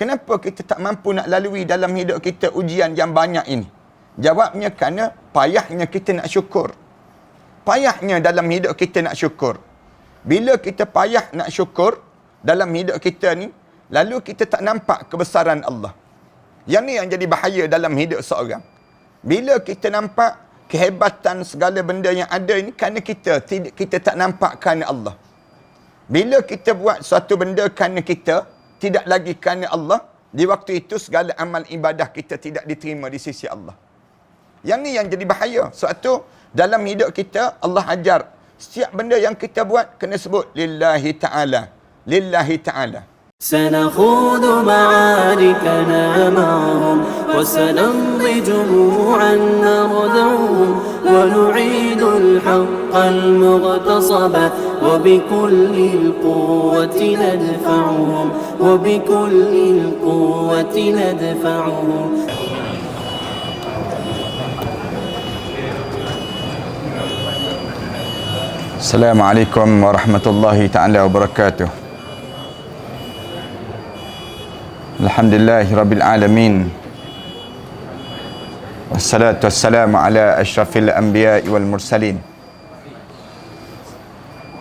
Kenapa kita tak mampu nak lalui dalam hidup kita ujian yang banyak ini? Jawabnya kerana payahnya kita nak syukur. Payahnya dalam hidup kita nak syukur. Bila kita payah nak syukur dalam hidup kita ni, lalu kita tak nampak kebesaran Allah. Yang ni yang jadi bahaya dalam hidup seorang. Bila kita nampak kehebatan segala benda yang ada ini, kerana kita tak nampak kerana Allah. Bila kita buat suatu benda kerana kita, tidak lagi kerana Allah, di waktu itu segala amal ibadah kita tidak diterima di sisi Allah. Yang ni yang jadi bahaya. Suatu dalam hidup kita, Allah ajar setiap benda yang kita buat kena sebut lillahi ta'ala. Lillahi ta'ala. سنخوض معاركنا معهم وسنمضي جموعا نردعهم ونعيد الحق المغتصب وبكل القوة ندفعهم وبكل القوة ندفعهم. السلام عليكم ورحمة الله تعالى وبركاته. Alhamdulillah Rabbil Alamin. Wassalatu wassalamu ala ashrafil anbiya'i wal mursalin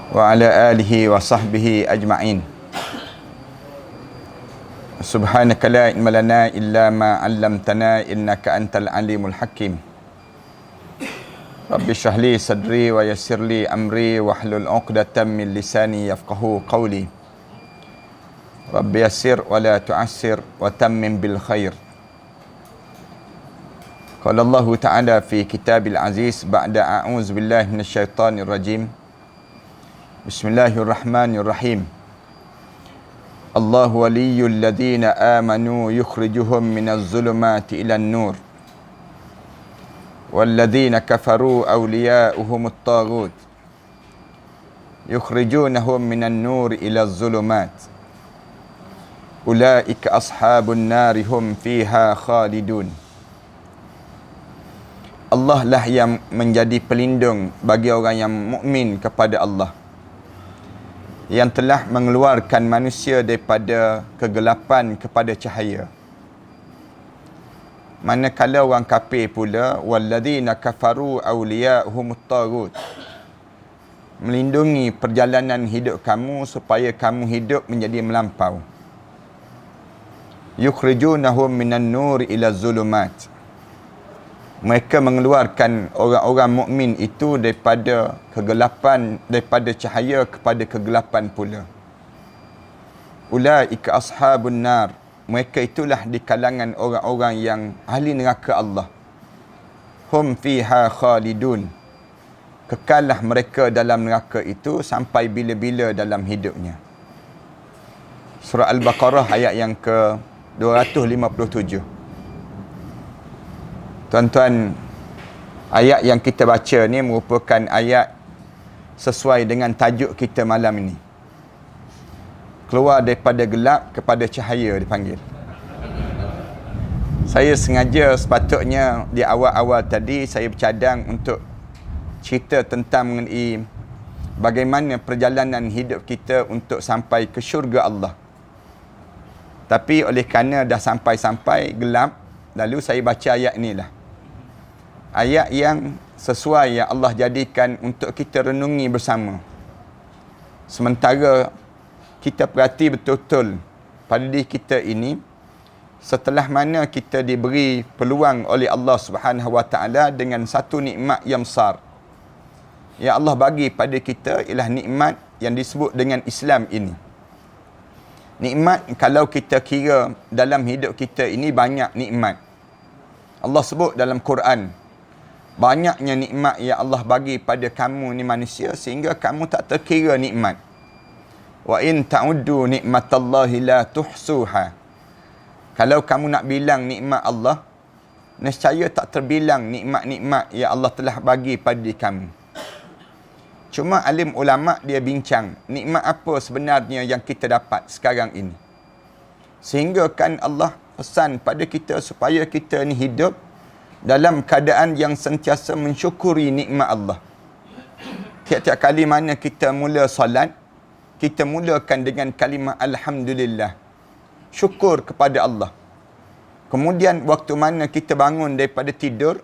wa ala alihi wa sahbihi ajma'in. Subhanaka la ilma lana illa ma 'allamtana innaka antal alimul hakim. Rabbi shrah li sadri wa yassir li amri wahlul 'uqdatam min lisani yafqahu qawli. Rabbi yassir wa la tu'assir wa tammim bil khair. Qala Allah Ta'ala fi kitabil aziz ba'da a'udzu billahi minasyaitonir rajim. Bismillahirrahmanirrahim. Allahu waliyyul ladzina amanu yukhrijuhum minaz zulumati ilan nur. Wal ladzina kafaru awliya'uhumut taghut. Yukhrijunahum minan nur ilaz zulumat. Ulaika ashabun nari hum fiha khalidun. Allah lah yang menjadi pelindung bagi orang yang mukmin kepada Allah, yang telah mengeluarkan manusia daripada kegelapan kepada cahaya. Manakala orang kafir pula, walladzina kafaru awliya'uhumut taghut, melindungi perjalanan hidup kamu supaya kamu hidup menjadi melampau. Yukhrijunahum minan nur ila zulumat, mereka mengeluarkan orang-orang mukmin itu daripada kegelapan, daripada cahaya kepada kegelapan pula. Ulaika ashabun nar, mereka itulah di kalangan orang-orang yang ahli neraka Allah. Hum fiha khalidun, kekallah mereka dalam neraka itu sampai bila-bila dalam hidupnya. Surah Al-Baqarah ayat yang ke 257. Tuan-tuan, ayat yang kita baca ni merupakan ayat sesuai dengan tajuk kita malam ini. Keluar daripada gelap kepada cahaya dipanggil. Saya sengaja sepatutnya di awal-awal tadi saya bercadang untuk cerita tentang mengenai bagaimana perjalanan hidup kita untuk sampai ke syurga Allah. Tapi oleh kerana dah sampai-sampai gelap, lalu saya baca ayat inilah. Ayat yang sesuai yang Allah jadikan untuk kita renungi bersama. Sementara kita perhati betul-betul pada diri kita ini, setelah mana kita diberi peluang oleh Allah Subhanahu Wa Taala dengan satu nikmat yang besar yang Allah bagi pada kita, ialah nikmat yang disebut dengan Islam ini. Nikmat, kalau kita kira dalam hidup kita ini banyak nikmat. Allah sebut dalam Quran, banyaknya nikmat yang Allah bagi pada kamu ni manusia sehingga kamu tak terkira nikmat. Wa in ta'uddu nikmatallahi la tuhsuha. Kalau kamu nak bilang nikmat Allah, nescaya tak terbilang nikmat-nikmat yang Allah telah bagi pada kamu. Cuma alim ulama' dia bincang, nikmat apa sebenarnya yang kita dapat sekarang ini. Sehingga kan Allah pesan pada kita supaya kita ni hidup dalam keadaan yang sentiasa mensyukuri nikmat Allah. Tiap-tiap kali mana kita mula solat, kita mulakan dengan kalimah Alhamdulillah. syukur kepada Allah. Kemudian waktu mana kita bangun daripada tidur,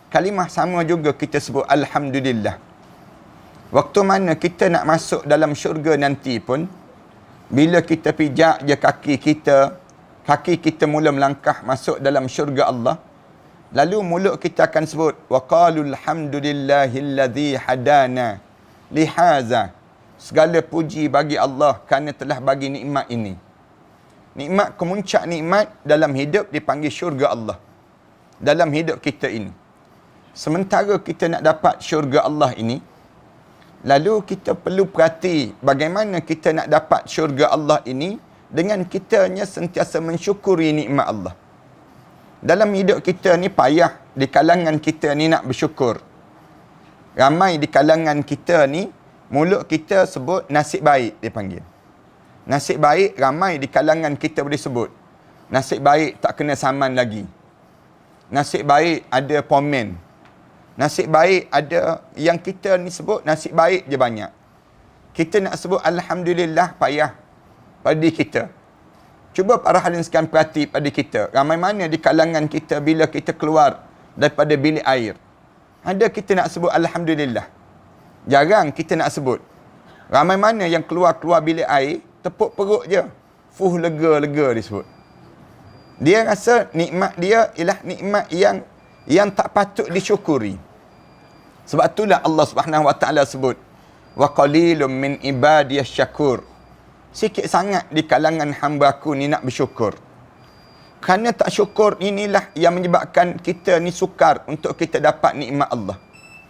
kalimah sama juga kita sebut Alhamdulillah. Waktu mana kita nak masuk dalam syurga nanti pun, bila kita pijak je kaki kita mula melangkah masuk dalam syurga Allah, lalu mulut kita akan sebut wa qalul hamdulillahilladzi hadana lihaza. Segala puji bagi Allah kerana telah bagi nikmat ini. Nikmat, kemuncak nikmat dalam hidup dipanggil syurga Allah. Dalam hidup kita ini. Sementara kita nak dapat syurga Allah ini, lalu kita perlu perhati bagaimana kita nak dapat syurga Allah ini dengan kitanya sentiasa mensyukuri nikmat Allah. Dalam hidup kita ni payah di kalangan kita ni nak bersyukur. Ramai di kalangan kita ni, mulut kita sebut nasib baik dia panggil. Nasib baik ramai di kalangan kita boleh sebut. Nasib baik tak kena saman lagi. Nasib baik ada pomen. Nasib baik ada yang kita ni sebut nasib baik je banyak. Kita nak sebut Alhamdulillah payah pada kita. Cuba para hadirin sekalian perhati pada kita. Ramai mana di kalangan kita bila kita keluar daripada bilik air, ada kita nak sebut Alhamdulillah. Jarang kita nak sebut. Ramai mana yang keluar bilik air, tepuk perut je. Fuh, lega-lega disebut. Dia rasa nikmat dia ialah nikmat yang tak patut disyukuri. Sebab itulah Allah Subhanahu Wa Taala sebut wa qalilum min ibadiyas syakur. Sikit sangat di kalangan hamba-Ku ni nak bersyukur. Kerana tak syukur inilah yang menyebabkan kita ni sukar untuk kita dapat nikmat Allah.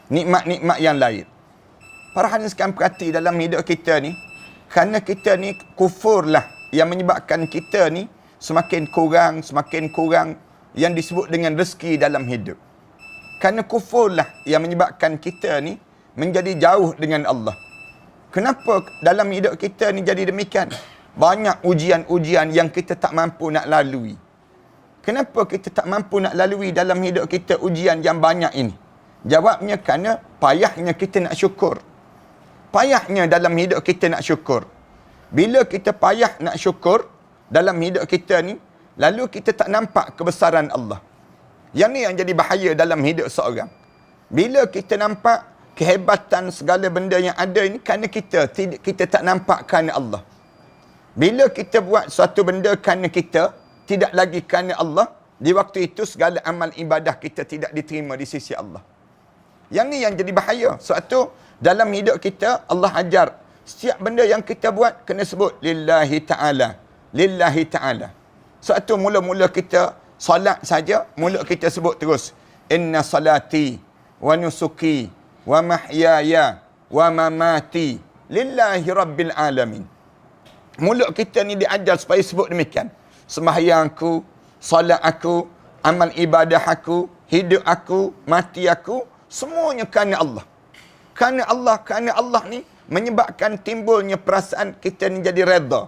Nikmat-nikmat yang lain. Para hadirin sekalian perhati dalam hidup kita ni, kerana kita ni kufur lah yang menyebabkan kita ni semakin kurang yang disebut dengan rezeki dalam hidup. Kerana kufur lah yang menyebabkan kita ni menjadi jauh dengan Allah. Kenapa dalam hidup kita ni jadi demikian? Banyak ujian-ujian yang kita tak mampu nak lalui. Kenapa kita tak mampu nak lalui dalam hidup kita ujian yang banyak ini? Jawabnya kerana payahnya kita nak syukur. Payahnya dalam hidup kita nak syukur. Bila kita payah nak syukur dalam hidup kita ni, lalu kita tak nampak kebesaran Allah. Yang ni yang jadi bahaya dalam hidup seorang. Bila kita nampak kehebatan segala benda yang ada ini kerana kita tak nampak kerana Allah. Bila kita buat suatu benda kerana kita, tidak lagi kerana Allah, di waktu itu segala amal ibadah kita tidak diterima di sisi Allah. Yang ni yang jadi bahaya. Sebab tu dalam hidup kita Allah ajar setiap benda yang kita buat kena sebut lillahi ta'ala. Lillahi ta'ala. Sebab tu mula-mula kita solat saja, mulut kita sebut terus inna salati wa nusuki wa mahyaya wa mamati lillahi rabbil alamin. Mulut kita ni diajar supaya sebut demikian. Sembahyangku, solat aku, amal ibadah aku, hidup aku, mati aku, semuanya kerana Allah. Kerana Allah ni menyebabkan timbulnya perasaan kita ni jadi redha.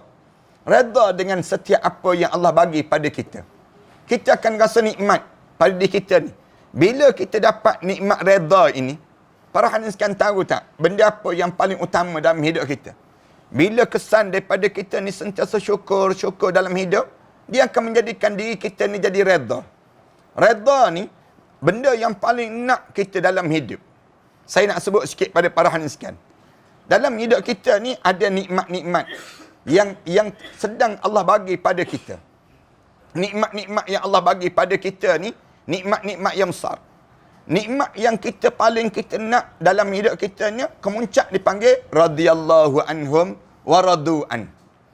Redha dengan setiap apa yang Allah bagi pada kita. Kita akan rasa nikmat pada diri kita ni. Bila kita dapat nikmat redha ini, para hadirin sekalian tahu tak, benda apa yang paling utama dalam hidup kita? Bila kesan daripada kita ni sentiasa syukur dalam hidup, dia akan menjadikan diri kita ni jadi redha. Redha ni benda yang paling nak kita dalam hidup. Saya nak sebut sikit pada para hadirin sekalian. Dalam hidup kita ni ada nikmat-nikmat yang sedang Allah bagi pada kita. Nikmat-nikmat yang Allah bagi pada kita ni, nikmat-nikmat yang besar. Nikmat yang kita paling kita nak dalam hidup kita ni, kemuncak dipanggil radhiyallahu anhum wa radu'an.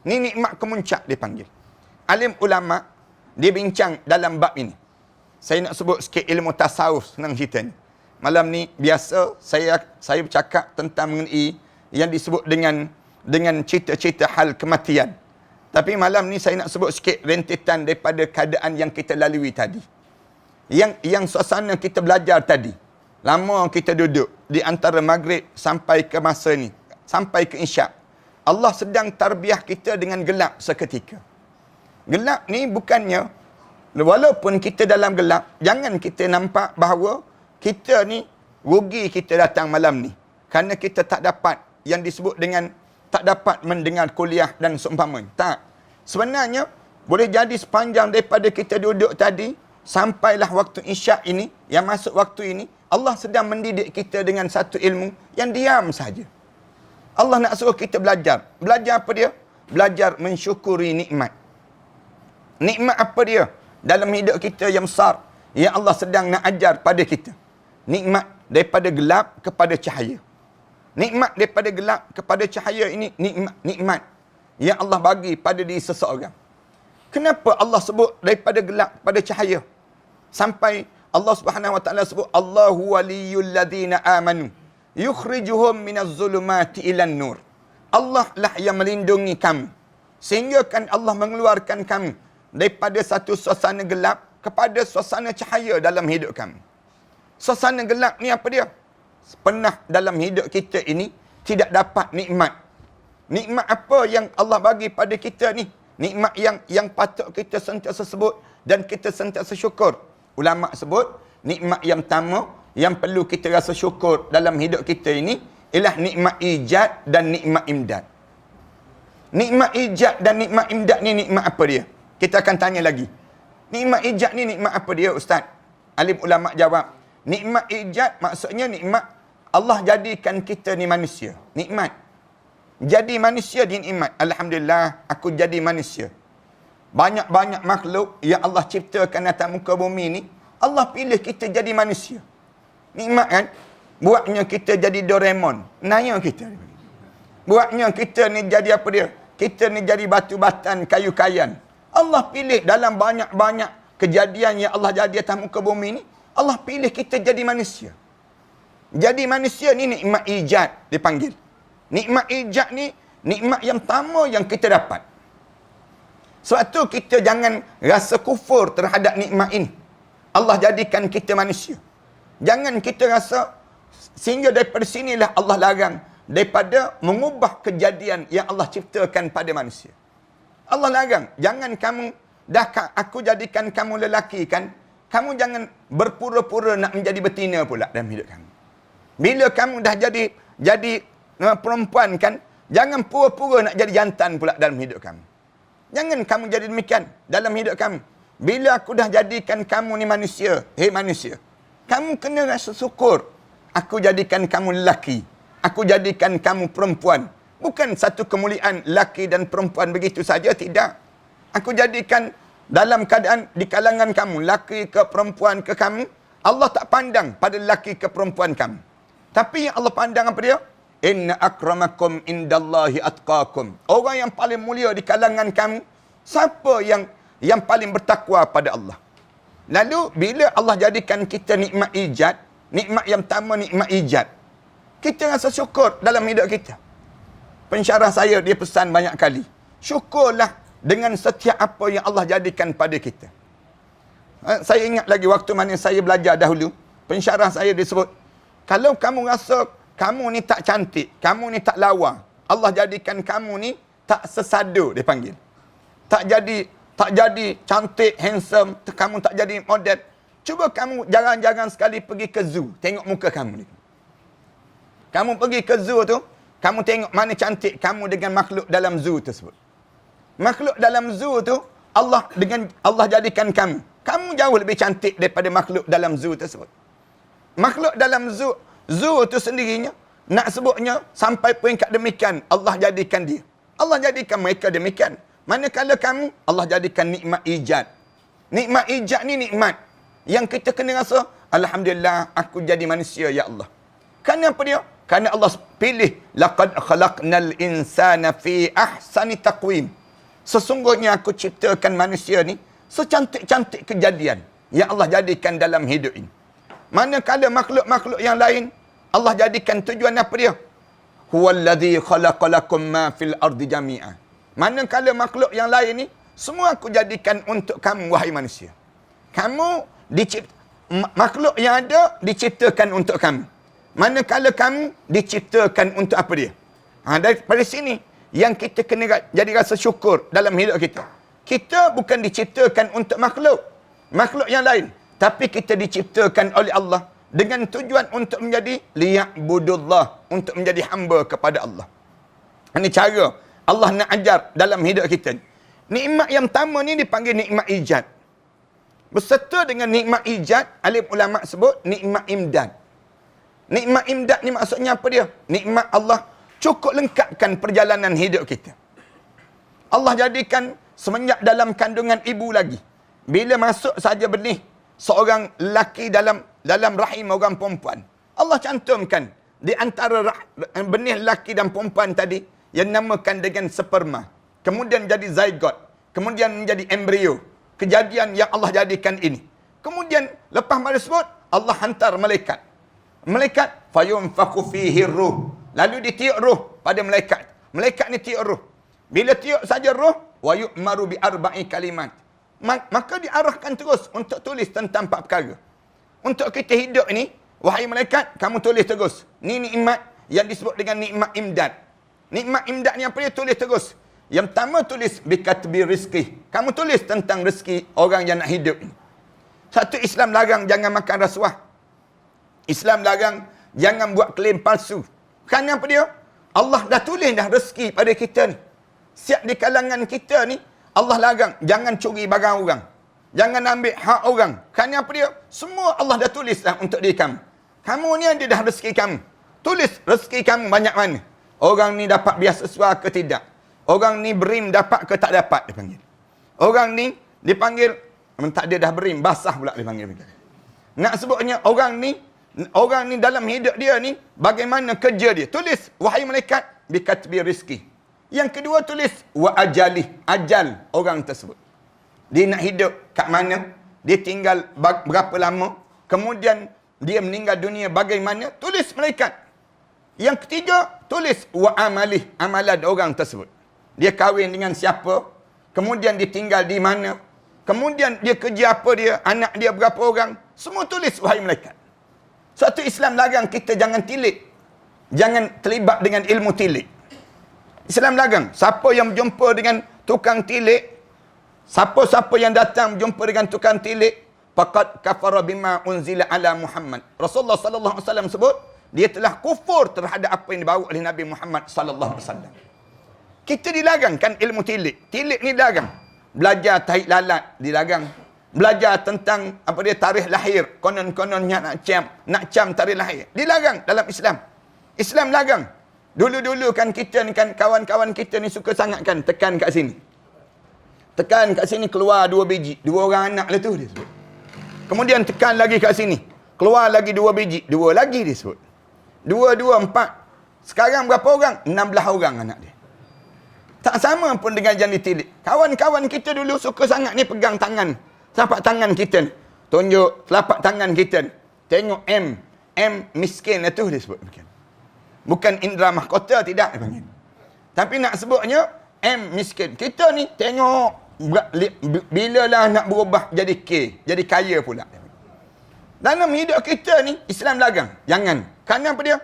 Ni nikmat kemuncak dipanggil. Alim ulama dia bincang dalam bab ini. Saya nak sebut sikit ilmu tasawuf, senang ceritanya. Malam ni biasa saya bercakap tentang mengenai yang disebut dengan cerita-cerita hal kematian. Tapi malam ni saya nak sebut sikit rentetan daripada keadaan yang kita lalui tadi. Yang suasana kita belajar tadi. Lama kita duduk di antara maghrib sampai ke masa ni, sampai ke isyak. Allah sedang tarbiyah kita dengan gelap seketika. Gelap ni bukannya, walaupun kita dalam gelap, jangan kita nampak bahawa kita ni rugi kita datang malam ni. Kerana kita tak dapat yang disebut dengan tak dapat mendengar kuliah dan seumpamanya. Tak. Sebenarnya Boleh jadi sepanjang daripada kita duduk tadi, sampailah waktu isyak ini, yang masuk waktu ini, Allah sedang mendidik kita dengan satu ilmu yang diam saja. Allah nak suruh kita belajar. Belajar apa dia? Belajar mensyukuri nikmat. Nikmat apa dia? Dalam hidup kita yang besar, yang Allah sedang nak ajar pada kita. Nikmat daripada gelap kepada cahaya. Nikmat daripada gelap kepada cahaya ini nikmat yang Allah bagi pada diri seseorang. Kenapa Allah sebut daripada gelap kepada cahaya? Sampai Allah Subhanahu wa taala sebut Allahu waliyul ladzina amanu yukhrijuhum minaz zulumati ilan nur. Allah lah yang melindungi kamu. Sehingga kan Allah mengeluarkan kamu daripada satu suasana gelap kepada suasana cahaya dalam hidup kamu. Suasana gelap ni apa dia? Pernah dalam hidup kita ini tidak dapat nikmat. Nikmat apa yang Allah bagi pada kita ni? Nikmat yang patut kita sentiasa sebut dan kita sentiasa syukur. Ulama sebut nikmat yang pertama yang perlu kita rasa syukur dalam hidup kita ini ialah nikmat ijad dan nikmat imdad. Nikmat ijad dan nikmat imdad ni nikmat apa dia? Kita akan tanya lagi. Nikmat ijad ni nikmat apa dia, Ustaz? Alim ulama jawab, nikmat ijad maksudnya nikmat Allah jadikan kita ni manusia. Nikmat. Jadi manusia di nikmat. Alhamdulillah, aku jadi manusia. Banyak-banyak makhluk yang Allah ciptakan atas muka bumi ni, Allah pilih kita jadi manusia. Nikmat kan? Buatnya kita jadi Doraemon. Naya kita. Buatnya kita ni jadi apa dia? Kita ni jadi batu-batan, kayu-kayan. Allah pilih dalam banyak-banyak kejadian yang Allah jadi atas muka bumi ni, Allah pilih kita jadi manusia. Jadi manusia ni nikmat ijad dipanggil. Nikmat ijad ni nikmat yang pertama yang kita dapat. Sebab tu kita jangan rasa kufur terhadap nikmat ini. Allah jadikan kita manusia. Jangan kita rasa, sehingga daripada sinilah Allah larang daripada mengubah kejadian yang Allah ciptakan pada manusia. Allah larang, jangan kamu, dah aku jadikan kamu lelaki kan, kamu jangan berpura-pura nak menjadi betina pula dalam hidup kamu. Bila kamu dah jadi perempuan kan, jangan pura-pura nak jadi jantan pula dalam hidup kamu. Jangan kamu jadi demikian dalam hidup kamu. Bila aku dah jadikan kamu ni manusia, hei manusia, kamu kena rasa syukur. Aku jadikan kamu lelaki. Aku jadikan kamu perempuan. Bukan satu kemuliaan lelaki dan perempuan begitu saja, tidak. Aku jadikan dalam keadaan di kalangan kamu, lelaki ke perempuan ke kamu, Allah tak pandang pada lelaki ke perempuan kamu. Tapi yang Allah pandang apa dia? Inna akramakum indallahi atqakum. Orang yang paling mulia di kalangan kamu, siapa yang paling bertakwa pada Allah. Lalu bila Allah jadikan kita nikmat ijad, nikmat yang pertama nikmat ijad, kita rasa syukur dalam hidup kita. Pensyarah saya dia pesan banyak kali, syukurlah dengan setiap apa yang Allah jadikan pada kita. Saya ingat lagi waktu mana saya belajar dahulu, pensyarah saya disebut, kalau kamu rasa kamu ni tak cantik, kamu ni tak lawa, Allah jadikan kamu ni tak sesado, dia panggil. Tak jadi cantik, handsome, kamu tak jadi model. Cuba kamu jarang-jarang sekali pergi ke zoo, tengok muka kamu ni. Kamu pergi ke zoo tu, kamu tengok mana cantik kamu dengan makhluk dalam zoo tersebut. Makhluk dalam zoo tu, Allah jadikan kamu. Kamu jauh lebih cantik daripada makhluk dalam zoo tersebut. Makhluk dalam zoo tu sendirinya, nak sebutnya sampai peringkat demikian, Allah jadikan dia. Allah jadikan mereka demikian. Manakala kamu, Allah jadikan nikmat ijad. Nikmat ijad ni nikmat yang kita kena rasa, alhamdulillah aku jadi manusia ya Allah. Kerana apa dia? Kerana Allah pilih, laqad khalaqnal insana fi ahsani taqwim. Sesungguhnya aku ciptakan manusia ni secantik-cantik kejadian yang Allah jadikan dalam hidup ini. Manakala makhluk-makhluk yang lain, Allah jadikan tujuan apa dia? Huwallazi khalaqalakum ma fil ardi jami'a. Manakala makhluk yang lain ni, semua aku jadikan untuk kamu, wahai manusia. Kamu makhluk yang ada diciptakan untuk kamu. Manakala kamu diciptakan untuk apa dia? Daripada sini, yang kita kena jadi rasa syukur dalam hidup kita. Kita bukan diciptakan untuk makhluk yang lain. Tapi kita diciptakan oleh Allah dengan tujuan untuk menjadi liya'budullah, untuk menjadi hamba kepada Allah. Ini cara Allah nak ajar dalam hidup kita. Nikmat yang pertama ni dipanggil nikmat ijad. Berserta dengan nikmat ijad, alim ulama sebut nikmat imdad. Nikmat imdad ni maksudnya apa dia? Nikmat Allah cukup lengkapkan perjalanan hidup kita. Allah jadikan semenjak dalam kandungan ibu lagi. Bila masuk saja benih seorang lelaki dalam rahim orang perempuan, Allah cantumkan di antara benih lelaki dan perempuan tadi yang namakan dengan sperma. Kemudian jadi zygote. Kemudian menjadi embrio. Kejadian yang Allah jadikan ini. Kemudian lepas pada sebut, Allah hantar malaikat. Malaikat fayunfakhu fihi ruh. Lalu ditiup ruh pada malaikat. Malaikat ni tiup ruh. Bila tiup saja ruh, wa yu'maru bi arba'i kalimat. Maka diarahkan terus untuk tulis tentang 4 perkara. Untuk kita hidup ni, wahai malaikat, kamu tulis terus. Ni nikmat yang disebut dengan nikmat imdad. Nikmat imdad ni apa dia? Tulis terus. Yang pertama tulis bikatbi rizki. Kamu tulis tentang rezeki orang yang nak hidup ni. Satu, Islam larang jangan makan rasuah. Islam larang jangan buat klaim palsu. Kerana apa dia? Allah dah tulis dah rezeki pada kita ni. Siap di kalangan kita ni, Allah larang jangan curi barang orang. Jangan ambil hak orang. Kerana apa dia? Semua Allah dah tulis dah untuk diri kamu. Kamu ni ada dah rezeki kamu. Tulis rezeki kamu banyak mana. Orang ni dapat biasa ke tidak. Orang ni berim dapat ke tak dapat, dia panggil. Orang ni dipanggil, tak dia dah berim, basah pula dia panggil. Nak sebutnya orang ni dalam hidup dia ni, bagaimana kerja dia. Tulis, wahai malaikat, bikatbi rizki. Yang kedua tulis, wa ajalih, ajal orang tersebut. Dia nak hidup kat mana, dia tinggal berapa lama, kemudian dia meninggal dunia bagaimana, tulis malaikat. Yang ketiga, tulis wa amalih, amalan orang tersebut. Dia kahwin dengan siapa, kemudian dia tinggal di mana, kemudian dia kerja apa dia, anak dia berapa orang, semua tulis wahai malaikat. Suatu Islam larang kita jangan tilik. Jangan terlibat dengan ilmu tilik. Islam larang, siapa yang berjumpa dengan tukang tilik, siapa-siapa yang datang berjumpa dengan tukang tilik, faqad kafara bima unzila ala Muhammad. Rasulullah sallallahu alaihi wasallam sebut, dia telah kufur terhadap apa yang dibawa oleh Nabi Muhammad sallallahu alaihi wasallam. Kita dilarangkan ilmu tilik. Tilik ni dilarang. Belajar tarik lalat dilarang. Belajar tentang apa dia tarikh lahir, konon-kononnya nak cam tarikh lahir. Dilarang dalam Islam. Islam larang. Dulu-dulu kan kita ni kan kawan-kawan kita ni suka sangat kan tekan kat sini. Tekan kat sini keluar 2 biji, 2 orang anak lah tu dia sebut. Kemudian tekan lagi kat sini, keluar lagi 2 biji, 2 lagi dia sebut. 2, 4. Sekarang berapa orang? 16 orang anak dia. Tak sama pun dengan yang ditilik. Kawan-kawan kita dulu suka sangat ni pegang tangan. Telapak tangan kita ni. Tunjuk telapak tangan kita ni. Tengok M. M miskin lah tu dia sebut. Bukan indera mahkota, tidak dia panggil. Tapi nak sebutnya M miskin. Kita ni tengok bilalah nak berubah jadi K. Jadi kaya pula. Dalam hidup kita ni, Islam larang. Jangan. Kerana apa dia?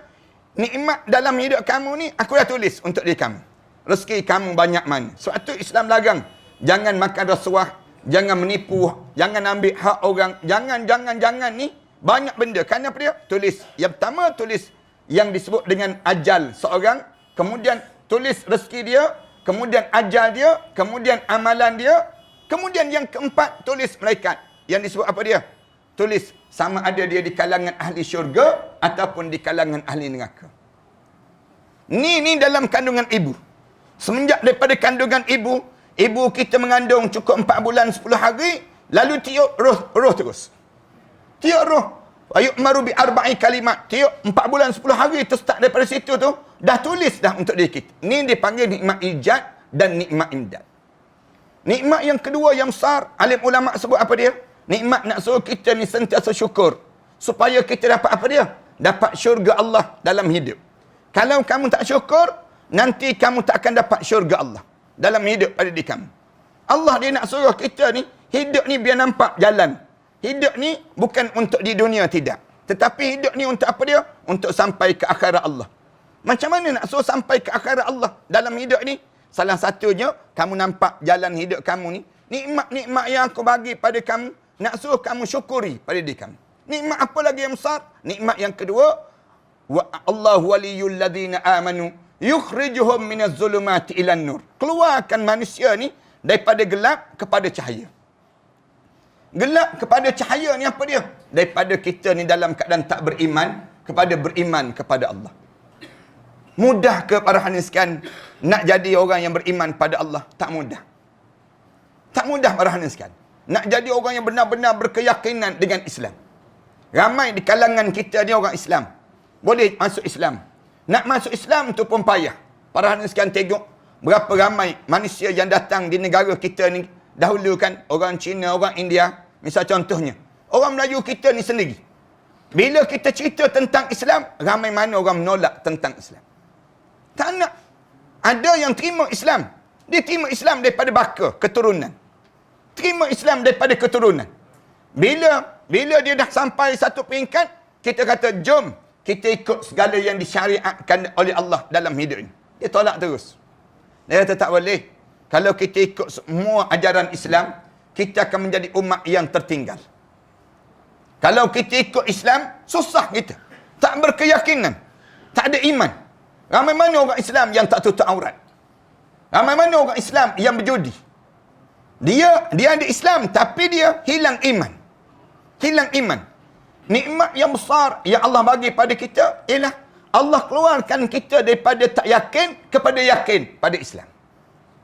Nikmat dalam hidup kamu ni, aku dah tulis untuk diri kamu. Rezeki kamu banyak mana. Sebab tu Islam larang. Jangan makan rasuah. Jangan menipu. Jangan ambil hak orang. Jangan ni. Banyak benda. Kerana apa dia? Tulis. Yang pertama tulis yang disebut dengan ajal seorang. Kemudian tulis rezeki dia. Kemudian ajal dia. Kemudian amalan dia. Kemudian yang keempat tulis malaikat. Yang disebut apa dia? Tulis sama ada dia di kalangan ahli syurga ataupun di kalangan ahli neraka. Ni dalam kandungan ibu. Semenjak daripada kandungan ibu, ibu kita mengandung cukup 4 bulan 10 hari, lalu tiup roh terus. Tiup roh. Ayu'maru bi arba'i kalimat. Tiup 4 bulan 10 hari tu start daripada situ tu, dah tulis dah untuk diri kita. Ni dipanggil nikmat ijad dan nikmat imdad. Nikmat yang kedua yang besar, alim ulama sebut apa dia? Nikmat nak suruh kita ni sentiasa syukur. Supaya kita dapat apa dia? Dapat syurga Allah dalam hidup. Kalau kamu tak syukur, nanti kamu tak akan dapat syurga Allah dalam hidup pada diri kamu. Allah dia nak suruh kita ni, hidup ni biar nampak jalan. Hidup ni bukan untuk di dunia, tidak. Tetapi hidup ni untuk apa dia? Untuk sampai ke akhirat Allah. Macam mana nak suruh sampai ke akhirat Allah dalam hidup ni? Salah satunya, kamu nampak jalan hidup kamu ni. Nikmat-nikmat yang aku bagi pada kamu, nak suruh kamu syukuri pada diri kamu. Nikmat apa lagi yang besar? Nikmat yang kedua, wa Allahu waliyul ladzina amanu yukhrijuhum minaz zulumati ilan nur. Keluarkan manusia ni Daripada gelap kepada cahaya. Gelap kepada cahaya ni apa dia? Daripada kita ni dalam keadaan tak beriman, kepada beriman kepada Allah. Mudah ke para hadirin sekalian nak jadi orang yang beriman pada Allah? Tak mudah. Tak mudah para hadirin sekalian. Nak jadi orang yang benar-benar berkeyakinan dengan Islam. Ramai di kalangan kita ni orang Islam. Boleh masuk Islam. Nak masuk Islam tu pun payah. Para hadirin sekalian tengok berapa ramai manusia yang datang di negara kita ni. Dahulu kan orang Cina, orang India, misal contohnya. Orang Melayu kita ni sendiri. Bila kita cerita tentang Islam, ramai mana orang menolak tentang Islam. Tak nak. Ada yang terima Islam. Dia terima Islam daripada baka, keturunan. Terima Islam daripada keturunan. Bila dia dah sampai satu peringkat, kita kata, jom kita ikut segala yang disyariatkan oleh Allah dalam hidup ini. Dia tolak terus. Dia kata tak boleh. Kalau kita ikut semua ajaran Islam, kita akan menjadi umat yang tertinggal. Kalau kita ikut Islam, susah kita. Tak berkeyakinan. Tak ada iman. Ramai mana orang Islam yang tak tutup aurat? Ramai mana orang Islam yang berjudi? Dia ada Islam, tapi dia hilang iman. Hilang iman. Nikmat yang besar yang Allah bagi pada kita ialah Allah keluarkan kita daripada tak yakin kepada yakin pada Islam.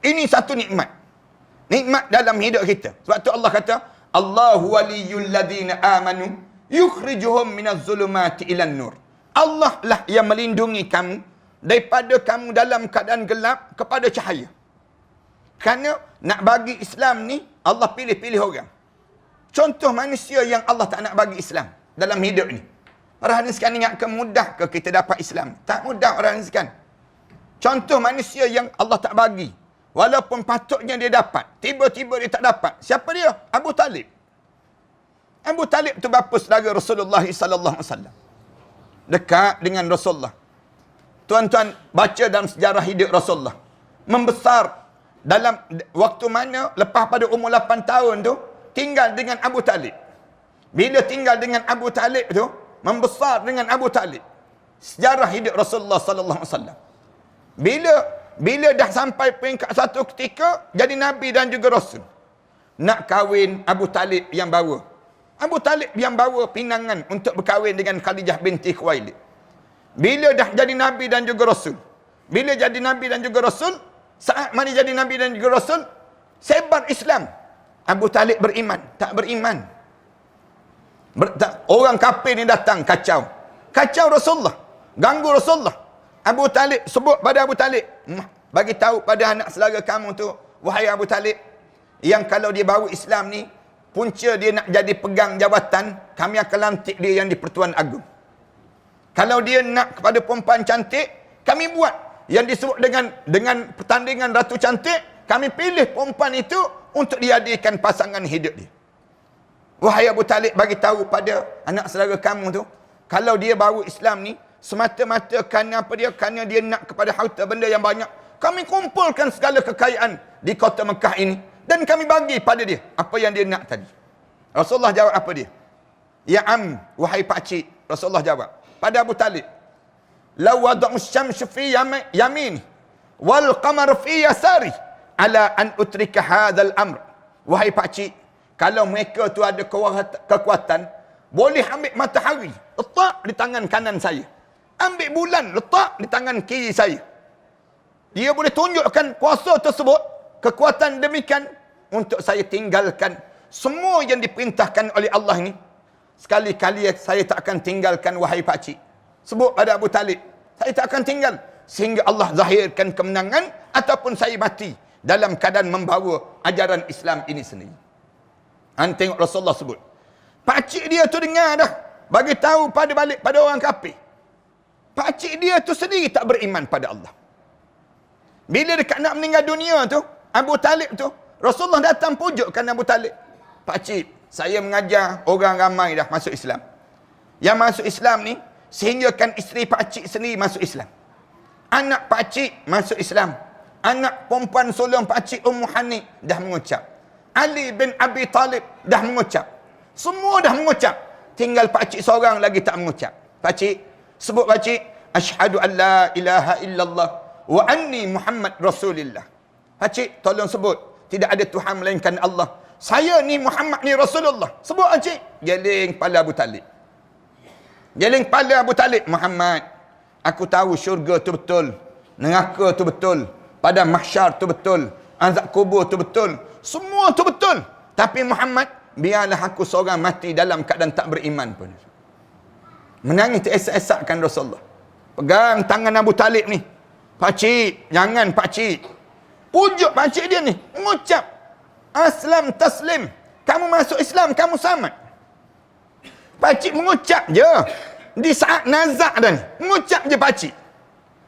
Ini satu nikmat. Nikmat dalam hidup kita. Sebab tu Allah kata, Allahu waliyul ladina amanu yukhrijuhum minaz zulumati ilan nur. Allah lah yang melindungi kamu daripada kamu dalam keadaan gelap kepada cahaya. Kerana nak bagi Islam ni, Allah pilih-pilih orang. Contoh manusia yang Allah tak nak bagi Islam dalam hidup ni. Para hadirin sekalian, ingat ke mudah ke kita dapat Islam? Tak mudah para hadirin sekalian. Contoh manusia yang Allah tak bagi, walaupun patutnya dia dapat, tiba-tiba dia tak dapat. Siapa dia? Abu Talib. Abu Talib tu bapa saudara Rasulullah sallallahu alaihi wasallam. Dekat dengan Rasulullah. Tuan-tuan baca dalam sejarah hidup Rasulullah. Membesar dalam waktu mana lepas pada umur 8 tahun tu tinggal dengan Abu Talib. Bila tinggal dengan Abu Talib tu, membesar dengan Abu Talib. Sejarah hidup Rasulullah sallallahu alaihi wasallam. Bila dah sampai peringkat satu ketika jadi nabi dan juga rasul. Nak kahwin Abu Talib yang bawa. Abu Talib yang bawa pinangan untuk berkahwin dengan Khadijah binti Khuwailid. Bila dah jadi nabi dan juga rasul. Bila jadi nabi dan juga rasul, saat mana jadi nabi dan juga rasul, sebar Islam. Abu Talib beriman, tak beriman. Orang kafir ni datang kacau. Kacau Rasulullah. Ganggu Rasulullah. Abu Talib sebut pada Abu Talib, bagi tahu pada anak saudara kamu tu, wahai Abu Talib, yang kalau dia bawa Islam ni, punca dia nak jadi pegang jawatan, kami akan lantik dia yang di Pertuan Agong. Kalau dia nak kepada perempuan cantik, kami buat yang disebut dengan pertandingan Ratu Cantik, kami pilih perempuan itu untuk diadakan pasangan hidup dia. Wahai Abu Talib, bagi tahu pada anak saudara kamu tu, kalau dia bawa Islam ni, semata-mata kerana apa dia? Kerana dia nak kepada harta benda yang banyak. Kami kumpulkan segala kekayaan di kota Mekah ini dan kami bagi pada dia apa yang dia nak tadi. Rasulullah jawab apa dia? Ya am, wahai pakcik. Rasulullah jawab pada Abu Talib, law wada'u syamsu fi yamini wal qamar fi yasari ala an utrika hadzal amr. Wahai pakcik, kalau mereka tu ada kekuatan, boleh ambil matahari, letak di tangan kanan saya. Ambil bulan, letak di tangan kiri saya. Dia boleh tunjukkan kuasa tersebut, kekuatan demikian, untuk saya tinggalkan semua yang diperintahkan oleh Allah ini. Sekali-kali saya tak akan tinggalkan, wahai pakcik. Sebut pada Abu Talib, saya tak akan tinggal sehingga Allah zahirkan kemenangan ataupun saya mati dalam keadaan membawa ajaran Islam ini sendiri. Tengok Rasulullah sebut. Pakcik dia tu dengar dah, bagi tahu balik pada orang kafir. Pakcik dia tu sendiri tak beriman pada Allah. Bila dekat nak meninggal dunia tu, Abu Talib tu, Rasulullah datang pujukkan Abu Talib. Pakcik, saya mengajar orang ramai dah masuk Islam. Yang masuk Islam ni, sehinggakan isteri pakcik sendiri masuk Islam. Anak pakcik masuk Islam. Anak perempuan sulung pakcik Ummu Hani dah mengucap. Ali bin Abi Talib dah mengucap. Semua dah mengucap. Tinggal pakcik seorang lagi tak mengucap. Pakcik, sebut pakcik, asyhadu an la ilaha illallah wa anni Muhammad Rasulillah. Pakcik, tolong sebut, Tidak ada Tuhan melainkan Allah. Saya ni Muhammad ni Rasulullah. Sebut cik. Jeling kepala Abu Talib. Jeling kepala Abu Talib. Muhammad, aku tahu syurga tu betul. Neraka tu betul. Padang mahsyar tu betul. Azab kubur tu betul. Semua tu betul. Tapi Muhammad, biarlah aku seorang mati dalam keadaan tak beriman pun. Menangis teresak-esakkan Rasulullah. Pegang tangan Abu Talib ni. Pakcik, jangan pakcik. Pujuk pakcik dia ni. Mengucap, aslam taslim. Kamu masuk Islam, kamu selamat. Pakcik mengucap je. Di saat nazak dah ni. Mengucap je pakcik.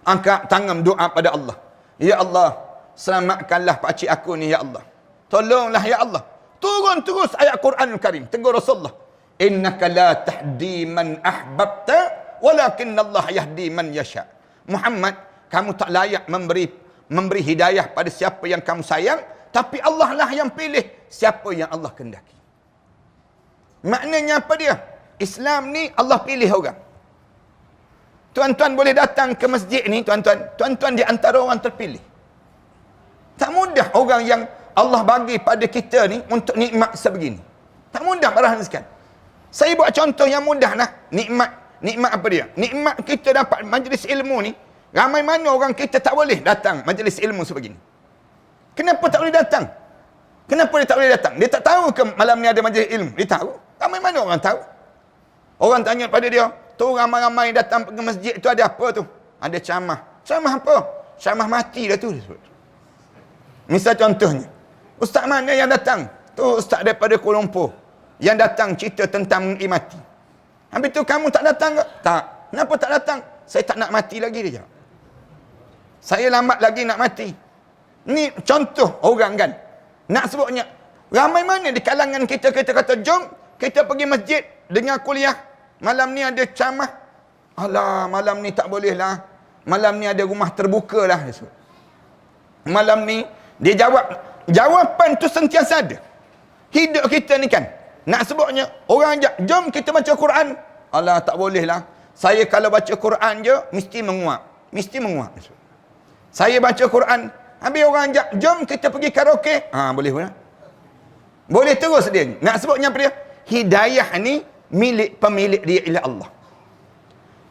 Angkat tangan doa pada Allah. Ya Allah, selamatkanlah pakcik aku ni ya Allah. Tolonglah ya Allah. Turun terus ayat Quran Karim. Tegur Rasulullah. Innaka la tahdi man ahbabta. Walakinna Allah yahdi man yasha. Muhammad, kamu tak layak memberi hidayah pada siapa yang kamu sayang, tapi Allah lah yang pilih siapa yang Allah kehendaki. Maknanya apa dia? Islam ni Allah pilih orang. Tuan-tuan boleh datang ke masjid ni, tuan-tuan di antara orang terpilih. Tak mudah orang yang Allah bagi pada kita ni untuk nikmat sebegini. Tak mudah para sekalian. Saya buat contoh yang mudah lah. Nikmat apa dia? Nikmat kita dapat majlis ilmu ni. Ramai mana orang kita tak boleh datang majlis ilmu sebegini. Kenapa tak boleh datang? Kenapa dia tak boleh datang? Dia tak tahu ke malam ni ada majlis ilmu? Dia tahu. Ramai mana orang tahu? Orang tanya pada dia, tu ramai-ramai datang ke masjid tu ada apa tu? Ada ceramah. Ceramah apa? Ceramah mati dah tu. Misal contohnya, ustaz mana yang datang? Tu ustaz daripada Kuala Lumpur. Yang datang cerita tentang mati. Habis tu kamu tak datang ke? Tak. Kenapa tak datang? Saya tak nak mati lagi, dia jawab. Saya lambat lagi nak mati. Ni contoh orang kan. Nak sebutnya, ramai mana di kalangan kita kata, jom kita pergi masjid dengar kuliah. Malam ni ada ceramah. Alah, malam ni tak boleh lah. Malam ni ada rumah terbuka lah. Malam ni, dia jawab. Jawapan tu sentiasa ada. Hidup kita ni kan. Nak sebutnya, orang ajak, jom kita baca Quran. Alah, tak boleh lah. Saya kalau baca Quran je, mesti menguap. Mesti menguap. Saya baca Quran, habis orang ajak, jom kita pergi karaoke. Boleh pun. Boleh terus dia. Nak sebutnya apa dia? Hidayah ni, milik pemilik dia ialah Allah.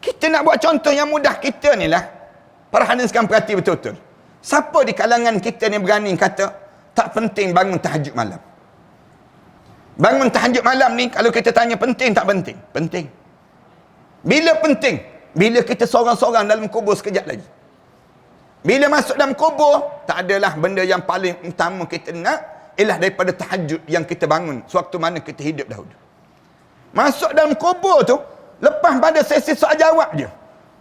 Kita nak buat contoh yang mudah kita ni lah. Para hadirin sekalian perhati betul-betul. Siapa di kalangan kita ni berani kata, tak penting bangun tahajud malam? Bangun tahajud malam ni, kalau kita tanya penting tak penting? Penting. Bila penting? Bila kita seorang-seorang dalam kubur sekejap lagi. Bila masuk dalam kubur, tak adalah benda yang paling utama kita nak, ialah daripada tahajud yang kita bangun sewaktu mana kita hidup dahulu. Masuk dalam kubur tu, lepas pada sesi soal jawab dia.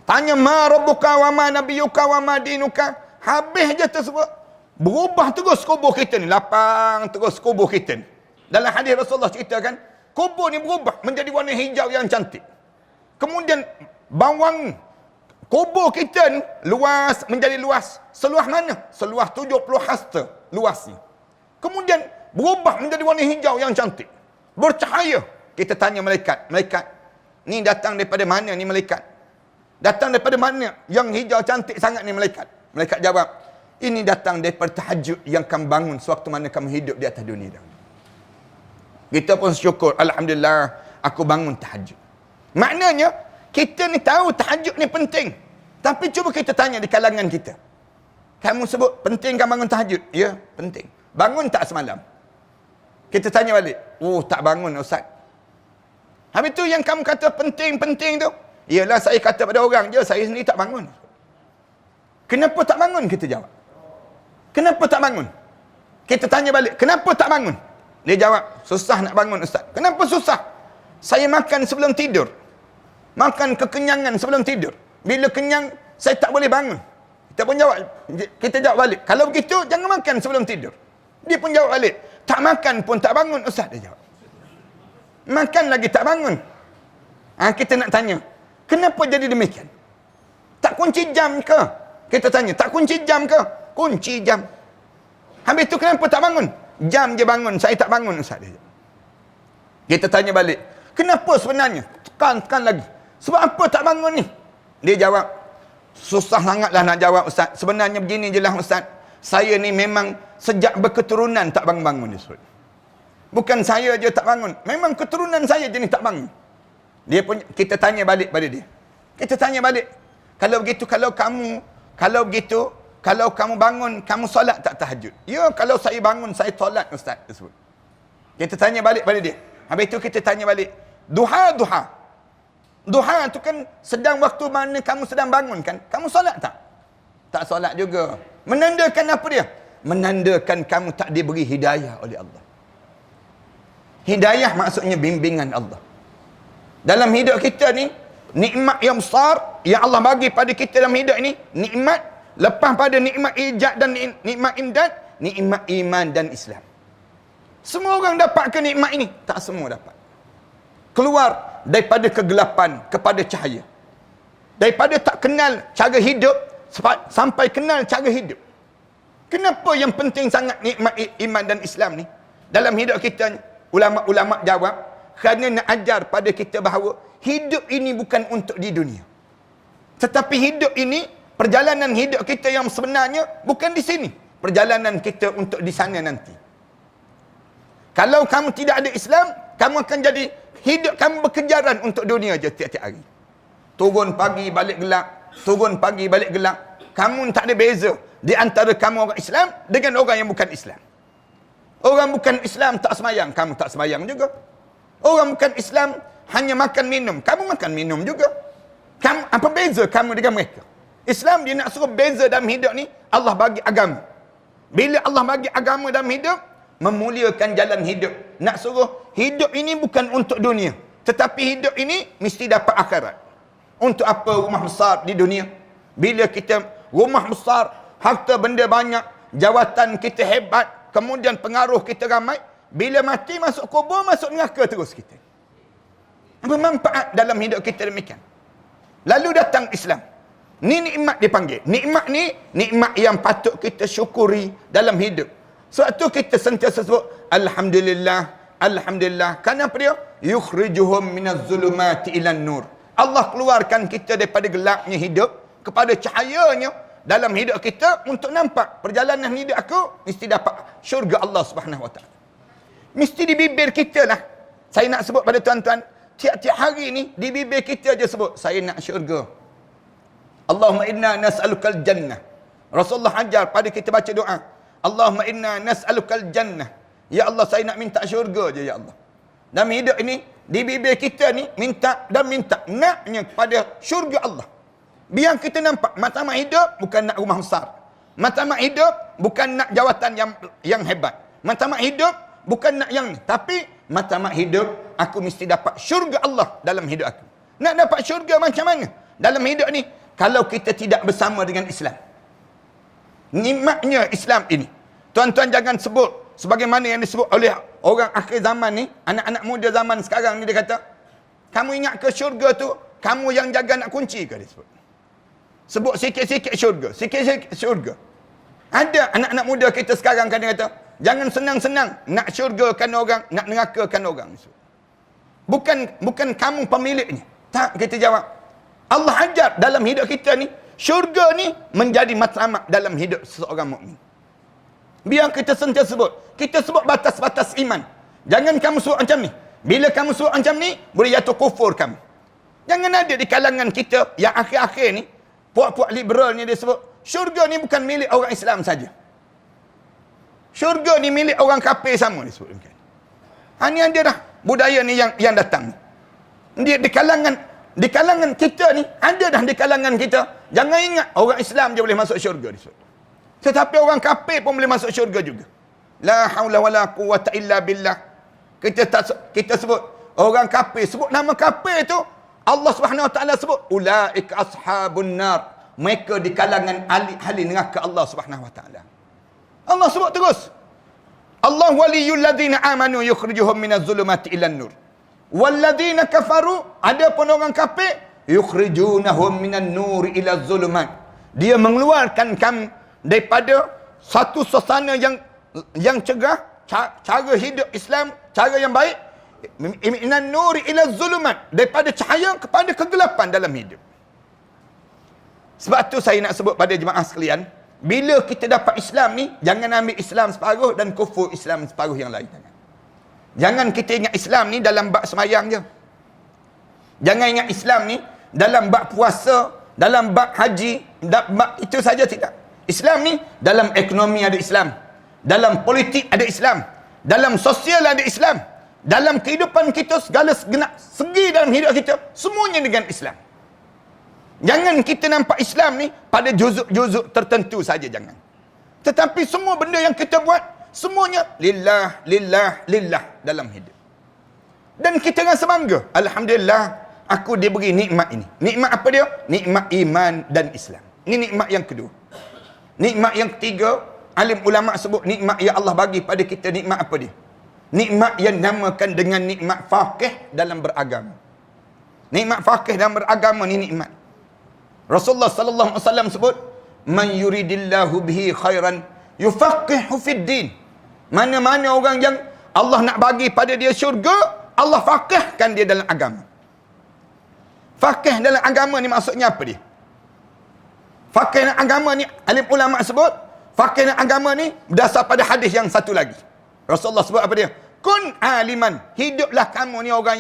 Tanya, ma rabbuka wa ma nabiyuka wa ma dinuka. Habis je tersebut. Berubah terus kubur kita ni. Lapang terus kubur kita ni. Dalam hadis Rasulullah ceritakan, kubur ni berubah menjadi warna hijau yang cantik. Kemudian bawang kubur kita ni luas menjadi luas. Seluas mana? Seluas 70 hasta luasnya. Kemudian berubah menjadi warna hijau yang cantik. Bercahaya. Kita tanya malaikat, malaikat, ni datang daripada mana ni malaikat? Datang daripada mana yang hijau cantik sangat ni malaikat? Malaikat jawab, ini datang daripada tahajud yang kamu bangun sewaktu mana kamu hidup di atas dunia dah. Kita pun syukur, alhamdulillah aku bangun tahajud. Maknanya kita ni tahu tahajud ni penting. Tapi cuba kita tanya di kalangan kita. Kamu sebut penting kan bangun tahajud? Ya, penting. Bangun tak semalam? Kita tanya balik. Oh, tak bangun ustaz. Habis tu yang kamu kata penting-penting tu, ialah saya kata pada orang je, saya sendiri tak bangun. Kenapa tak bangun? Kita jawab. Kenapa tak bangun? Kita tanya balik, kenapa tak bangun? Dia jawab, susah nak bangun ustaz. Kenapa susah? Saya makan sebelum tidur. Makan kekenyangan sebelum tidur. Bila kenyang, saya tak boleh bangun. Kita jawab balik, kalau begitu, jangan makan sebelum tidur. Dia pun jawab balik, tak makan pun tak bangun ustaz. Dia jawab. Makan lagi tak bangun. Kita nak tanya, kenapa jadi demikian? Tak kunci jam ke? Kita tanya, tak kunci jam ke? Kunci jam. Habis tu kenapa tak bangun? Jam je bangun, saya tak bangun ustaz. Kita tanya balik, kenapa sebenarnya? Tekan lagi. Sebab apa tak bangun ni? Dia jawab, susah sangatlah nak jawab ustaz. Sebenarnya begini je lah ustaz. Saya ni memang sejak berketurunan tak bangun-bangun dia sebut. Bukan saya je tak bangun. Memang keturunan saya je ni tak bangun. Dia pun, kita tanya balik pada dia. Kita tanya balik. Kalau begitu, kalau kamu bangun, kamu solat tak tahajud? Ya, kalau saya bangun, saya solat, Ustaz. Dia sebut. Kita tanya balik pada dia. Habis itu kita tanya balik. Duha. Duha tu kan sedang waktu mana kamu sedang bangun kan? Kamu solat tak? Tak solat juga. Menandakan apa dia? Menandakan kamu tak diberi hidayah oleh Allah. Hidayah maksudnya bimbingan Allah. Dalam hidup kita ni, nikmat yang besar yang Allah bagi pada kita dalam hidup ini, nikmat lepas pada nikmat ijad dan nikmat imdad, nikmat iman dan Islam. Semua orang dapat ke nikmat ini? Tak semua dapat. Keluar daripada kegelapan kepada cahaya. Daripada tak kenal cara hidup sampai kenal cara hidup. Kenapa yang penting sangat nikmat iman dan Islam ni dalam hidup kita ni? Ulama-ulama jawab, kerana nak ajar pada kita bahawa hidup ini bukan untuk di dunia. Tetapi hidup ini, perjalanan hidup kita yang sebenarnya bukan di sini. Perjalanan kita untuk di sana nanti. Kalau kamu tidak ada Islam, kamu akan jadi, hidup kamu berkejaran untuk dunia je tiap-tiap hari. Turun pagi, balik gelap. Turun pagi, balik gelap. Kamu tak ada beza di antara kamu orang Islam dengan orang yang bukan Islam. Orang bukan Islam tak semayang, kamu tak semayang juga. Orang bukan Islam hanya makan minum, kamu makan minum juga. Kamu, apa beza kamu dengan mereka? Islam dia nak suruh beza dalam hidup ni, Allah bagi agama. Bila Allah bagi agama dalam hidup, memuliakan jalan hidup. Nak suruh hidup ini bukan untuk dunia, tetapi hidup ini mesti dapat akhirat. Untuk apa rumah besar di dunia? Bila kita rumah besar, harta benda banyak, jawatan kita hebat, kemudian pengaruh kita ramai, bila mati masuk kubur, masuk neraka terus kita. Apa manfaat dalam hidup kita demikian? Lalu datang Islam. Ni nikmat dipanggil. Nikmat ni, nikmat yang patut kita syukuri dalam hidup. Sebab tu kita sentiasa sebut, Alhamdulillah, Alhamdulillah. Kenapa dia? Yukhrijuhum minaz zulumati ilan nur. Allah keluarkan kita daripada gelapnya hidup kepada cahayanya dalam hidup kita untuk nampak perjalanan hidup aku mesti dapat syurga Allah Subhanahu Wa Taala. Mesti di bibir kita lah. Saya nak sebut pada tuan-tuan, tiap-tiap hari ni di bibir kita je sebut, saya nak syurga. Allahumma inna nas'alukal jannah. Rasulullah ajar pada kita baca doa. Allahumma inna nas'alukal jannah. Ya Allah, saya nak minta syurga je ya Allah. Dalam hidup ini, di bibir kita ni minta dan minta, naknya kepada syurga Allah. Biar kita nampak matlamat hidup bukan nak rumah besar. Matlamat hidup bukan nak jawatan yang hebat. Matlamat hidup bukan nak yang ni. Tapi matlamat hidup, aku mesti dapat syurga Allah dalam hidup aku. Nak dapat syurga macam mana dalam hidup ni? Kalau kita tidak bersama dengan Islam. Nikmatnya Islam ini. Tuan-tuan jangan sebut sebagaimana yang disebut oleh orang akhir zaman ni, anak-anak muda zaman sekarang ni, dia kata, kamu ingat ke syurga tu, kamu yang jaga nak kunci ke, dia sebut. Sebut sikit-sikit syurga, sikit-sikit syurga. Ada anak-anak muda kita sekarang kan dia kata, jangan senang-senang nak syurgakan orang, nak nerakakan orang. Bukan kamu pemiliknya. Tak, kita jawab. Allah ajar dalam hidup kita ni, syurga ni menjadi matlamat dalam hidup seseorang mukmin. Biar kita sentiasa sebut. Kita sebut batas-batas iman. Jangan kamu sebut macam ni. Bila kamu sebut macam ni, boleh jatuh kufur kamu. Jangan ada di kalangan kita yang akhir-akhir ni, puak-puak liberal ni dia sebut, syurga ni bukan milik orang Islam saja. Syurga ni milik orang kafir sama, dia sebut. Ini ada dah budaya ni yang datang. Dia di kalangan kita ni, ada dah di kalangan kita. Jangan ingat orang Islam je boleh masuk syurga, dia sebut. Tetapi orang kafir pun boleh masuk syurga juga. La haula wala quwwata illa billah. Kita sebut orang kafir, sebut nama kafir tu, Allah Subhanahu Wa Taala sebut ulaika ashabun nar. Mereka di kalangan ahli neraka Allah Subhanahu Wa Taala. Allah sebut terus. Allah waliyul ladzina amanu yukhrijuhum minaz zulumati ilan nur. Wal ladzina kafaru, adapun orang kafir, yukhrijunahum minan nur ila zulumat. Dia mengeluarkan kamu daripada satu suasana yang cegah, cara hidup Islam, cara yang baik, minan nuri ila zulumat, daripada cahaya kepada kegelapan dalam hidup. Sebab tu saya nak sebut pada jemaah sekalian, Bila kita dapat Islam ni, jangan ambil Islam separuh dan kufur Islam separuh yang lain. Jangan kita ingat Islam ni dalam bab semayang je. Jangan ingat Islam ni dalam bab puasa, dalam bab haji, bab itu saja, tidak. Islam ni dalam ekonomi ada Islam, dalam politik ada Islam, dalam sosial ada Islam, dalam kehidupan kita segala segenap segi dalam hidup kita semuanya dengan Islam. Jangan kita nampak Islam ni pada juzuk-juzuk tertentu saja, jangan. Tetapi semua benda yang kita buat semuanya lillah, lillah, lillah dalam hidup. Dan kita rasa bangga, alhamdulillah aku diberi nikmat ini. Nikmat apa dia? Nikmat iman dan Islam. Ini nikmat yang kedua. Nikmat yang ketiga, alim ulama sebut nikmat yang Allah bagi pada kita, nikmat apa dia? Nikmat yang namakan dengan nikmat faqih dalam beragama. Nikmat faqih dalam beragama ni nikmat. Rasulullah sallallahu alaihi wasallam sebut, "Man yuridillahu bihi khairan yufaqihu fid din." Mana-mana orang yang Allah nak bagi pada dia syurga, Allah faqihkan dia dalam agama. Faqih dalam agama ni maksudnya apa dia? Faqih dalam agama ni, alim ulama sebut, faqih dalam agama ni berdasar pada hadis yang satu lagi. Rasulullah sebut apa dia? Kun aliman, hiduplah kamu ni orang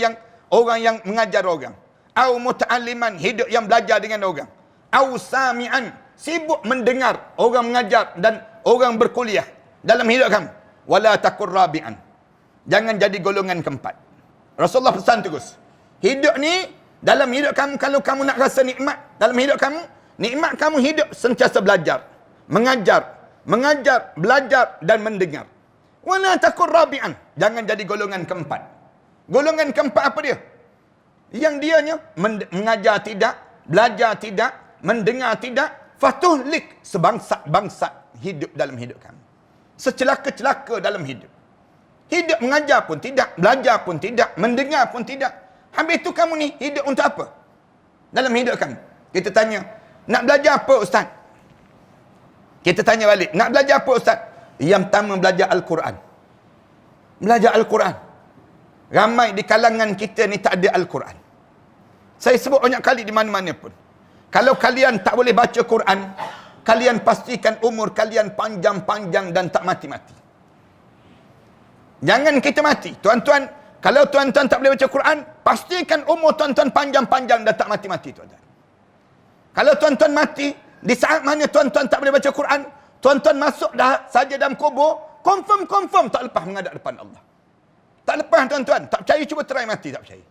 yang mengajar orang. Au muta'alliman, hidup yang belajar dengan orang. Au sami'an, sibuk mendengar orang mengajar dan orang berkuliah dalam hidup kamu. Wala takur rabi'an, jangan jadi golongan keempat. Rasulullah pesan terus, hidup ni dalam hidup kamu, kalau kamu nak rasa nikmat dalam hidup kamu, nikmat kamu hidup sentiasa belajar, mengajar, belajar dan mendengar. Wala takur rabi'an, jangan jadi golongan keempat. Golongan keempat apa dia? Yang dianya mengajar tidak, belajar tidak, mendengar tidak, fatuhlik, sebangsa-bangsa hidup dalam hidup kamu. Secelaka-celaka dalam hidup. Hidup mengajar pun tidak, belajar pun tidak, mendengar pun tidak. Habis tu kamu ni hidup untuk apa? Dalam hidup kamu. Kita tanya, nak belajar apa ustaz? Kita tanya balik, nak belajar apa ustaz? Yang pertama belajar Al-Quran. Belajar Al-Quran. Ramai di kalangan kita ni tak ada Al-Quran. Saya sebut banyak kali di mana-mana pun. Kalau kalian tak boleh baca Quran, kalian pastikan umur kalian panjang-panjang dan tak mati-mati. Jangan kita mati. Tuan-tuan, kalau tuan-tuan tak boleh baca Quran, pastikan umur tuan-tuan panjang-panjang dan tak mati-mati, tuan-tuan. Kalau tuan-tuan mati, di saat mana tuan-tuan tak boleh baca Quran, tuan-tuan masuk dah saja dalam kubur, confirm tak lepas menghadap depan Allah. Tak lepas tuan-tuan. Tak percaya cuba try mati, tak percaya.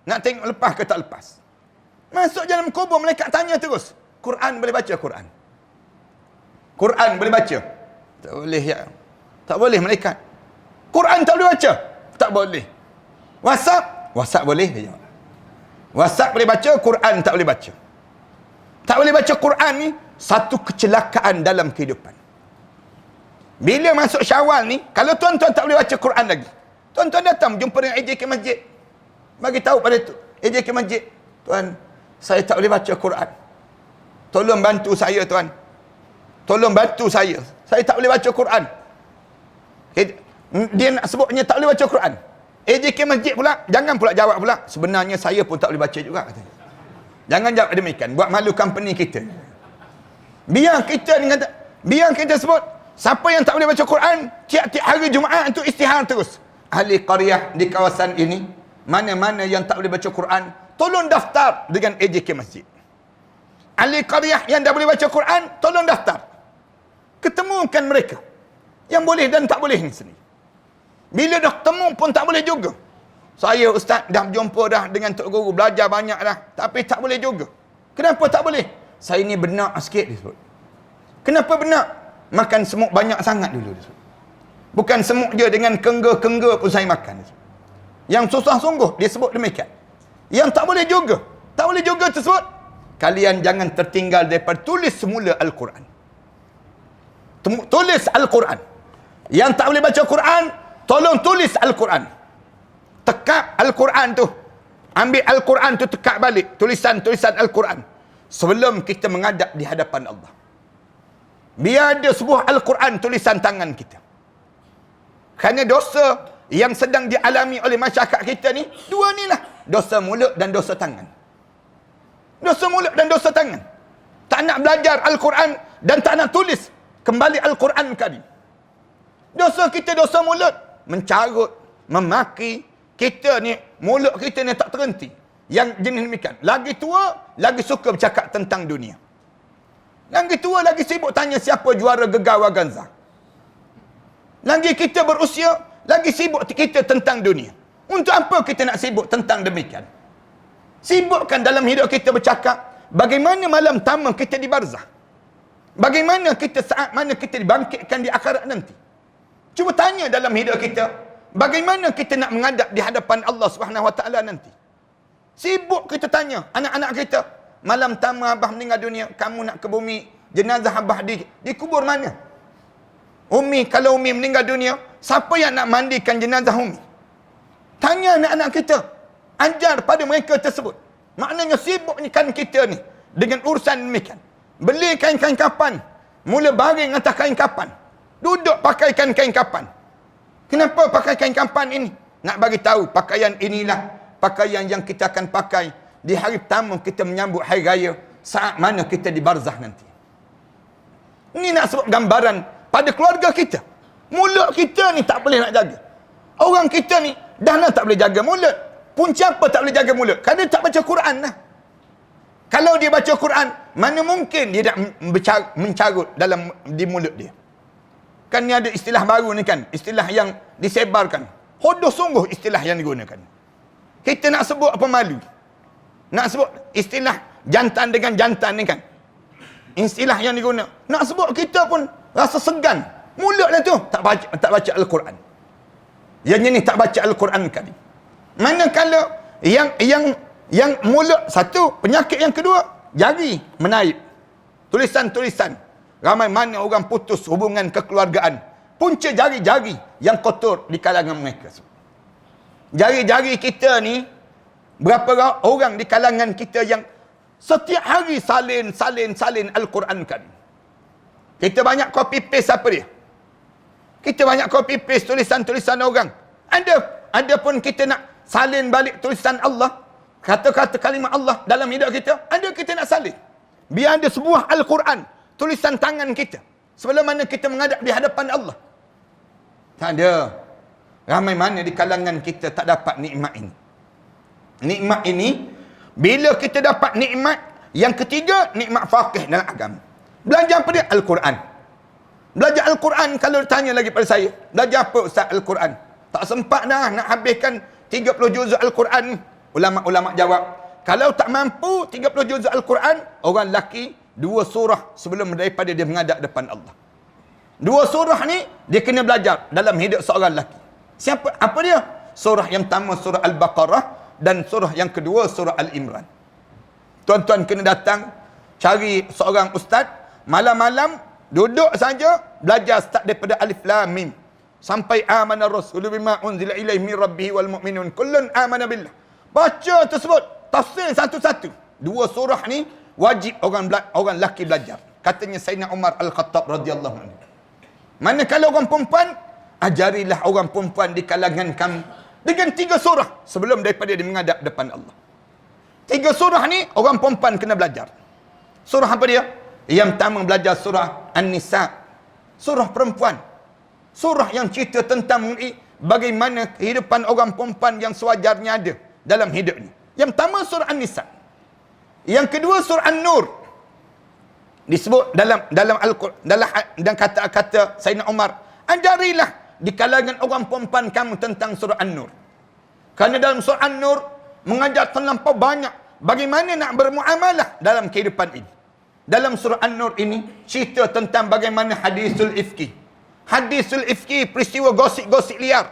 Nak tengok lepas ke tak lepas. Masuk dalam kubur, malaikat tanya terus. Quran boleh baca Quran? Quran boleh baca? Tak boleh ya. Tak boleh malaikat. Quran tak boleh baca? Tak boleh. WhatsApp boleh dia jawab. WhatsApp boleh baca, Quran tak boleh baca. Tak boleh baca Quran ni satu kecelakaan dalam kehidupan. Bila masuk Syawal ni, kalau tuan-tuan tak boleh baca Quran lagi, tuan-tuan datang jumpa dengan AJK Masjid. Bagi tahu pada tu AJK Masjid, tuan, saya tak boleh baca Quran. Tolong bantu saya tuan. Tolong bantu saya. Saya tak boleh baca Quran. Dia nak sebutnya tak boleh baca Quran. AJK Masjid pula, jangan pula jawab pula, sebenarnya saya pun tak boleh baca juga, katanya. Jangan jawab demikian, buat malu company kita. Biar kita sebut, siapa yang tak boleh baca Quran, tiap-tiap hari Jumaat itu istihar terus. Ahli qaryah di kawasan ini, mana-mana yang tak boleh baca Quran, tolong daftar dengan AJK Masjid. Ahli qaryah yang dah boleh baca Quran, tolong daftar. Ketemukan mereka yang boleh dan tak boleh ni sendiri. Bila dah ketemu pun tak boleh juga. Saya ustaz dah berjumpa dah dengan Tok Guru, belajar banyak dah, tapi tak boleh juga. Kenapa tak boleh? Saya ni benak sikit disebut. Kenapa benak? Makan semut banyak sangat dulu disebut. Bukan semut je, dengan kengga-kengga pun saya makan disebut. Yang susah sungguh dia sebut demikian. Yang tak boleh juga tersebut, kalian jangan tertinggal daripada tulis semula Al-Quran. Tulis Al-Quran. Yang tak boleh baca Quran, tolong tulis Al-Quran. Tekap Al-Quran tu. Ambil Al-Quran tu, tekap balik tulisan-tulisan Al-Quran sebelum kita menghadap di hadapan Allah. Biar ada sebuah Al-Quran tulisan tangan kita. Kerana dosa yang sedang dialami oleh masyarakat kita ni, dua ni lah. Dosa mulut dan dosa tangan. Dosa mulut dan dosa tangan. Tak nak belajar Al-Quran, dan tak nak tulis kembali Al-Quran kali. Dosa kita dosa mulut, mencarut, memaki. Kita ni, mulut kita ni tak terhenti. Yang jenis demikian. Lagi tua, lagi suka bercakap tentang dunia. Lagi tua, lagi sibuk tanya siapa juara Gegar Waganza. Lagi kita berusia, lagi sibuk kita tentang dunia. Untuk apa kita nak sibuk tentang demikian? Sibukkan dalam hidup kita bercakap, bagaimana malam tama kita di barzah. Bagaimana kita saat mana kita dibangkitkan di akhirat nanti. Cuba tanya dalam hidup kita, bagaimana kita nak menghadap di hadapan Allah Subhanahu Wa Taala nanti. Sibuk kita tanya anak-anak kita, malam tama abah meninggal dunia, kamu nak ke bumi, jenazah abah dikubur mana? Umi, kalau Umi meninggal dunia, siapa yang nak mandikan jenazah Umi? Tanya anak-anak kita, ajar pada mereka tersebut. Maknanya sibukkan kita ni dengan urusan demikian. Beli kain-kain kapan, mula baring atas kain kapan, duduk pakaikan kain kapan. Kenapa pakai kain kapan ini? Nak bagi tahu pakaian inilah pakaian yang kita akan pakai di hari pertama kita menyambut hari raya, saat mana kita di barzah nanti. Ini nak sebut gambaran pada keluarga kita. Mulut kita ni tak boleh nak jaga. Orang kita ni dah lah tak boleh jaga mulut. Punca apa tak boleh jaga mulut? Kerana tak baca Quran lah. Kalau dia baca Quran, mana mungkin dia nak mencarut di mulut dia. Kan ni ada istilah baru ni kan, istilah yang disebarkan. Hodoh sungguh istilah yang digunakan. Kita nak sebut apa malu. Nak sebut istilah jantan dengan jantan ni kan. Istilah yang digunakan. Nak sebut kita pun rasa segan. Mulut lah tu tak baca Al-Quran. Yang ni tak baca Al-Quran kali. Manakala yang mulut satu, penyakit yang kedua, jari menaip. Tulisan-tulisan. Ramai mana orang putus hubungan kekeluargaan. Punca jari-jari yang kotor di kalangan mereka. Jari-jari kita ni, berapa orang di kalangan kita yang setiap hari salin Al-Quran kan. Kita banyak copy paste apa dia? Kita banyak copy paste tulisan-tulisan orang. Ada pun kita nak salin balik tulisan Allah, kata-kata kalimat Allah dalam hidup kita, ada kita nak salin. Biar ada sebuah Al-Quran, tulisan tangan kita, sebelum mana kita menghadap di hadapan Allah. Tak ada. Ramai mana di kalangan kita tak dapat nikmat ini. Nikmat ini, bila kita dapat nikmat, yang ketiga, nikmat faqih dalam agama. Belajar apa dia? Al-Quran. Belajar Al-Quran, kalau ditanya lagi pada saya, belajar apa Ustaz Al-Quran? Tak sempat dah nak habiskan 30 juzuk Al-Quran. Ulama-ulama jawab, kalau tak mampu 30 juzuk Al-Quran, orang lelaki 2 surah sebelum daripada dia menghadap depan Allah. 2 surah ni dia kena belajar dalam hidup seorang lelaki. Siapa? Apa dia? Surah yang pertama surah Al-Baqarah dan surah yang kedua surah Al-Imran. Tuan-tuan kena datang cari seorang ustaz, malam-malam duduk saja belajar start daripada Alif Lam Mim sampai amana rasulu bima unzila ilaihi min rabbih wal mu'minun kullun amana billah. Baca tersebut, tafsir satu-satu. 2 surah ni wajib orang lelaki belajar. Katanya Sayyidina Umar Al-Khattab radhiyallahu anhu. Manakala orang perempuan, ajarilah orang perempuan di kalangan kami dengan 3 surah sebelum daripada dia menghadap depan Allah. 3 surah ni orang perempuan kena belajar. Surah apa dia? Yang pertama belajar surah An-Nisa. Surah perempuan. Surah yang cerita tentang bagaimana kehidupan orang perempuan yang sewajarnya ada dalam hidupnya. Yang pertama surah An-Nisa. Yang kedua surah An-Nur. Disebut dalam Al-Quran, dalam kata-kata Sayyidina Umar, ajarilah di kalangan orang perempuan kamu tentang surah An-Nur. Kerana dalam surah An-Nur mengajar terlampau banyak bagaimana nak bermuamalah dalam kehidupan ini. Dalam surah An-Nur ini cerita tentang bagaimana hadisul ifki. Hadisul ifki, peristiwa gosip-gosip liar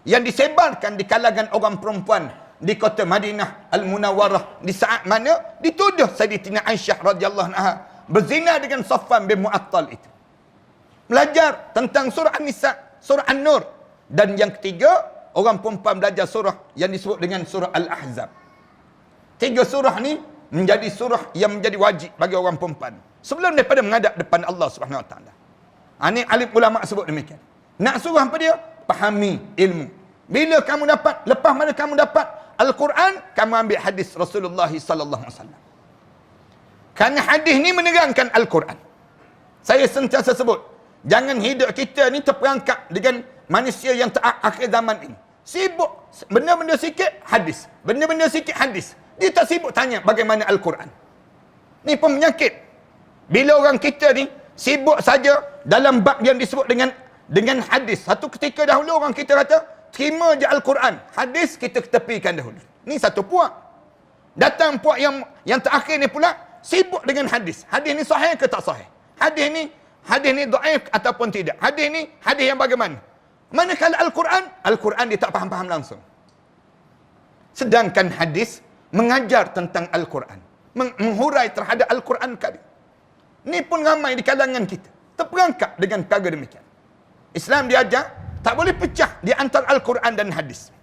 yang disebarkan di kalangan orang perempuan di kota Madinah Al-Munawwarah di saat mana dituduh Sayyidatina Aisyah radhiyallahu anha berzina dengan Safwan bin Mu'attal itu. Belajar tentang surah An-Nisa, surah An-Nur. Dan yang ketiga, orang perempuan belajar surah yang disebut dengan surah Al-Ahzab. 3 surah ni menjadi surah yang menjadi wajib bagi orang perempuan sebelum daripada menghadap depan Allah Subhanahu Wa Taala. Ini alim ulama sebut demikian. Nak suruh apa dia? Pahami ilmu. Bila kamu dapat, lepas mana kamu dapat Al-Quran, kamu ambil hadis Rasulullah sallallahu alaihi wasallam. Kerana hadis ni menerangkan Al-Quran. Saya sentiasa sebut, jangan hidup kita ni terperangkap dengan manusia yang akhir zaman ini. Sibuk benda-benda sikit hadis, benda-benda sikit hadis. Dia tak sibuk tanya bagaimana Al-Quran. Ni pun penyakit. Bila orang kita ni sibuk saja dalam bab yang disebut dengan hadis. Satu ketika dahulu orang kita kata, terima je Al-Quran, hadis kita ketepikan dahulu. Ni satu puak. Datang puak yang terakhir ni pula sibuk dengan hadis. Hadis ni sahih ke tak sahih? Hadis ni dhaif ataupun tidak? Hadis ni hadis yang bagaimana? Manakala Al-Quran dia tak faham-faham langsung. Sedangkan hadis mengajar tentang Al-Quran, menghurai terhadap Al-Quran kali. Ni pun ramai di kalangan kita terperangkap dengan perkara demikian. Islam diajar tak boleh pecah di antara Al-Quran dan hadis.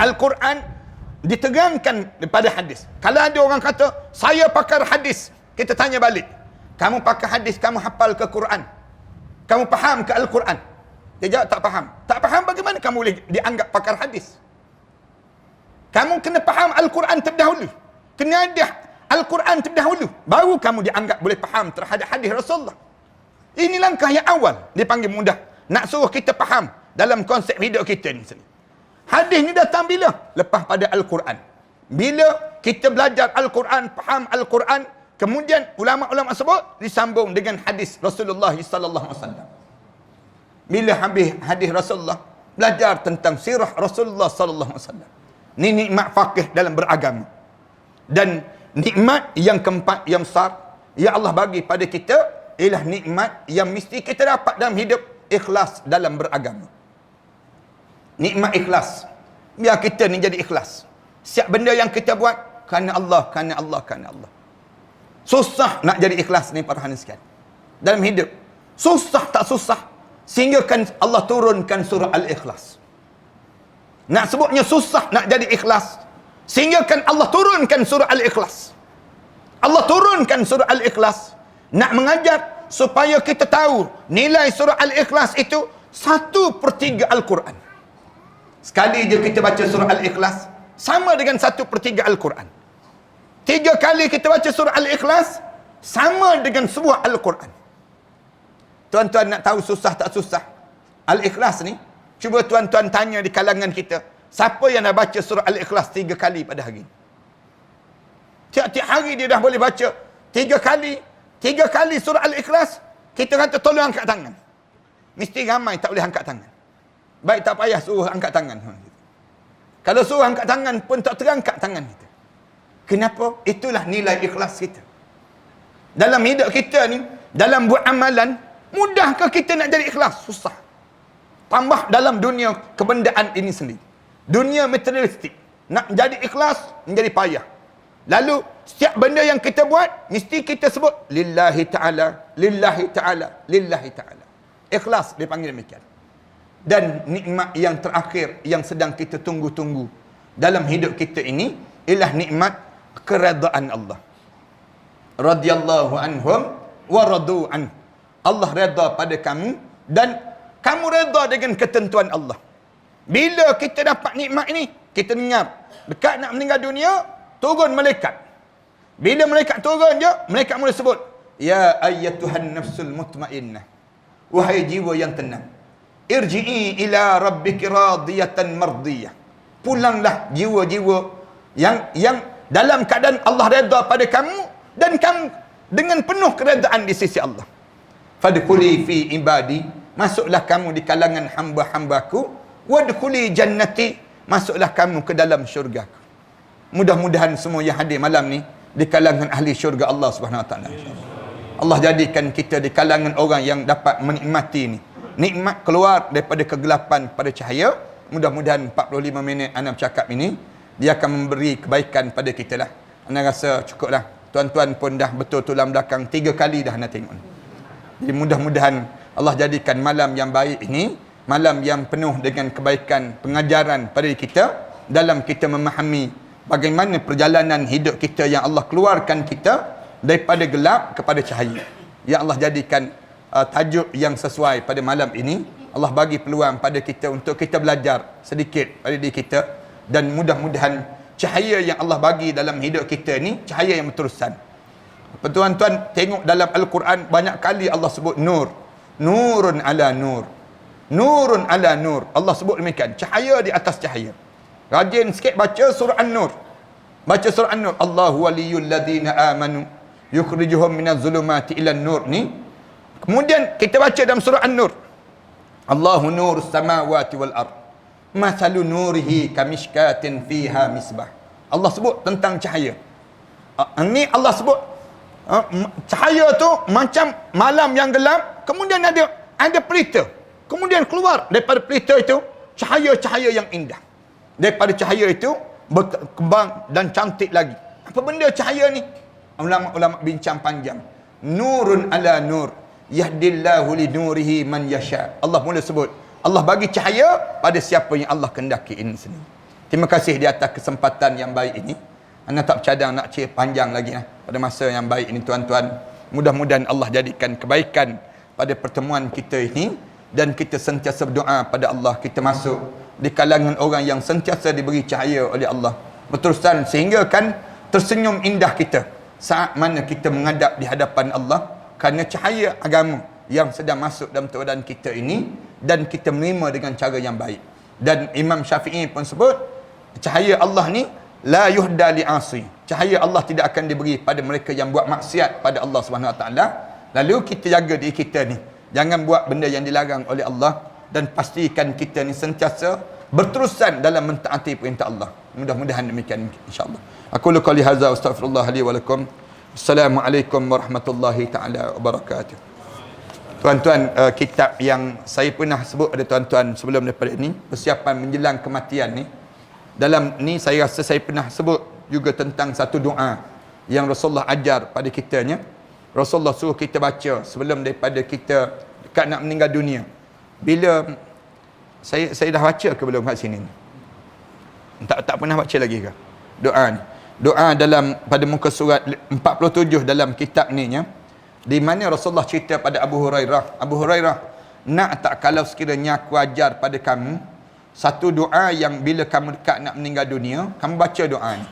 Al-Quran diterangkan daripada hadis. Kalau ada orang kata, saya pakar hadis, kita tanya balik, kamu pakar hadis, kamu hafal ke Quran? Kamu faham ke Al-Quran? Dia jawab, tak faham. Tak faham bagaimana kamu boleh dianggap pakar hadis? Kamu kena faham Al-Quran terlebih dahulu. Kena ada Al-Quran terlebih dahulu, baru kamu dianggap boleh faham terhadap hadis Rasulullah. Ini langkah yang awal, dipanggil mudah. Nak suruh kita faham dalam konsep hidup kita ni. Hadis ni datang bila? Lepas pada Al-Quran. Bila kita belajar Al-Quran, faham Al-Quran, kemudian ulama-ulama sebut disambung dengan hadis Rasulullah sallallahu alaihi wasallam. Bila habis hadis Rasulullah, belajar tentang sirah Rasulullah sallallahu alaihi wasallam. Ini nikmat faqih dalam beragama. Dan nikmat yang keempat yang besar yang Allah bagi pada kita ialah nikmat yang mesti kita dapat dalam hidup, ikhlas dalam beragama. Nikmat ikhlas. Biar kita ni jadi ikhlas. Setiap benda yang kita buat kerana Allah, kerana Allah, kerana Allah. Susah nak jadi ikhlas ni para hadirin sekalian. Dalam hidup. Susah tak susah. Sehingga kan Allah turunkan surah Al-Ikhlas. Nak sebutnya susah nak jadi ikhlas. Sehingga kan Allah turunkan surah Al-Ikhlas. Allah turunkan surah Al-Ikhlas. Nak mengajar supaya kita tahu nilai surah Al-Ikhlas itu 1/3 Al-Quran. Sekali je kita baca surah Al-Ikhlas, sama dengan 1/3 Al-Quran. 3 kali kita baca surah Al-Ikhlas, sama dengan sebuah Al-Quran. Tuan-tuan nak tahu susah tak susah Al-Ikhlas ni? Cuba tuan-tuan tanya di kalangan kita, siapa yang dah baca surah Al-Ikhlas 3 kali pada hari ini? Tiap-tiap hari dia dah boleh baca 3 kali surah Al-Ikhlas. Kita kata tolong angkat tangan. Mesti ramai tak boleh angkat tangan. Baik, tak payah suruh angkat tangan. Kalau suruh angkat tangan pun tak terangkat tangan kita. Kenapa? Itulah nilai ikhlas kita. Dalam hidup kita ni, dalam buat amalan, mudahkah kita nak jadi ikhlas? Susah. Tambah dalam dunia kebendaan ini sendiri. Dunia materialistik. Nak jadi ikhlas, menjadi payah. Lalu, setiap benda yang kita buat, mesti kita sebut, lillahi ta'ala, lillahi ta'ala, lillahi ta'ala. Ikhlas dipanggil demikian. Dan nikmat yang terakhir, yang sedang kita tunggu-tunggu dalam hidup kita ini, ialah nikmat keredaan Allah. Radiyallahu anhum wa radu anhu. Allah redha pada kamu dan kamu redha dengan ketentuan Allah. Bila kita dapat nikmat ini, kita dengar dekat nak meninggal dunia, turun malaikat. Bila malaikat turun je, malaikat mula sebut, ya ayyatuhan nafsul mutmainnah, wahai jiwa yang tenang, irji'i ila rabbiki radiyatan mardiyah. Pulanglah jiwa-jiwa yang dalam keadaan Allah redha pada kamu dan kamu dengan penuh keredaan di sisi Allah. Fadkhuli fi ibadi, masuklah kamu di kalangan hamba-hambaku, wadkhuli jannati, masuklah kamu ke dalam syurgaku. Mudah-mudahan semua yang hadir malam ni di kalangan ahli syurga Allah Subhanahu Wa Taala. Allah jadikan kita di kalangan orang yang dapat menikmati ni. Nikmat keluar daripada kegelapan pada cahaya. Mudah-mudahan 45 minit ana bercakap ini dia akan memberi kebaikan pada kita lah. Ana rasa cukuplah. Tuan-tuan pun dah betul tulang belakang 3 kali dah nak tengok. Jadi mudah-mudahan Allah jadikan malam yang baik ini malam yang penuh dengan kebaikan, pengajaran pada kita dalam kita memahami bagaimana perjalanan hidup kita yang Allah keluarkan kita daripada gelap kepada cahaya. Ya Allah jadikan tajuk yang sesuai pada malam ini. Allah bagi peluang pada kita untuk kita belajar sedikit pada diri kita dan mudah-mudahan cahaya yang Allah bagi dalam hidup kita ni cahaya yang berterusan. Tuan-tuan tengok dalam Al-Quran banyak kali Allah sebut nur. Nurun ala nur. Nurun ala nur. Allah sebut demikian. Cahaya di atas cahaya. Rajin sikit baca surah An-Nur. Baca surah An-Nur. Allahu waliyul ladhina amanu yukhrijuhum minaz zulumati ilan nur ni. Kemudian kita baca dalam surah An-Nur. Allahu nurus samawati wal ard. Masalu nurihi kamishkatin fiha misbah. Allah sebut tentang cahaya. Ini Allah sebut cahaya tu macam malam yang gelap, kemudian ada pelita. Kemudian keluar daripada pelita itu cahaya-cahaya yang indah. Daripada cahaya itu berkembang dan cantik lagi. Apa benda cahaya ni? Ulama-ulama bincang panjang. Nurun ala nur. Yahdillahu li nurihi man yasha. Allah mula sebut, Allah bagi cahaya pada siapa yang Allah kehendaki ini sendiri. Terima kasih di atas kesempatan yang baik ini. Anda tak bercadang nak cerita panjang lagi pada masa yang baik ini tuan-tuan. Mudah-mudahan Allah jadikan kebaikan pada pertemuan kita ini dan kita sentiasa berdoa pada Allah kita masuk di kalangan orang yang sentiasa diberi cahaya oleh Allah. Berterusan sehingga kan tersenyum indah kita saat mana kita menghadap di hadapan Allah kerana cahaya agama yang sedang masuk dalam keadaan kita ini dan kita menerima dengan cara yang baik. Dan Imam Syafi'i pun sebut cahaya Allah ni la yuhda li'asi. Cahaya Allah tidak akan diberi pada mereka yang buat maksiat pada Allah SWT. Lalu kita jaga diri kita ni, jangan buat benda yang dilarang oleh Allah, dan pastikan kita ni sentiasa berterusan dalam mentaati perintah Allah. Mudah-mudahan demikian insya-Allah. Aku lu qali hadza astaghfirullah li wa lakum. Assalamualaikum warahmatullahi taala wabarakatuh. Tuan-tuan, kitab yang saya pernah sebut pada tuan-tuan sebelum daripada ini, persiapan menjelang kematian ni. Dalam ni saya rasa saya pernah sebut juga tentang satu doa yang Rasulullah ajar pada kitanya. Rasulullah suruh kita baca sebelum daripada kita dekat nak meninggal dunia. Bila saya dah baca ke belum kat sini? Tak pernah baca lagi ke? Doa ni. Doa dalam pada muka surat 47 dalam kitab ni nya, di mana Rasulullah cerita pada Abu Hurairah, nak tak kalau sekiranya aku ajar pada kamu satu doa yang bila kamu dekat nak meninggal dunia, kamu baca doa ni.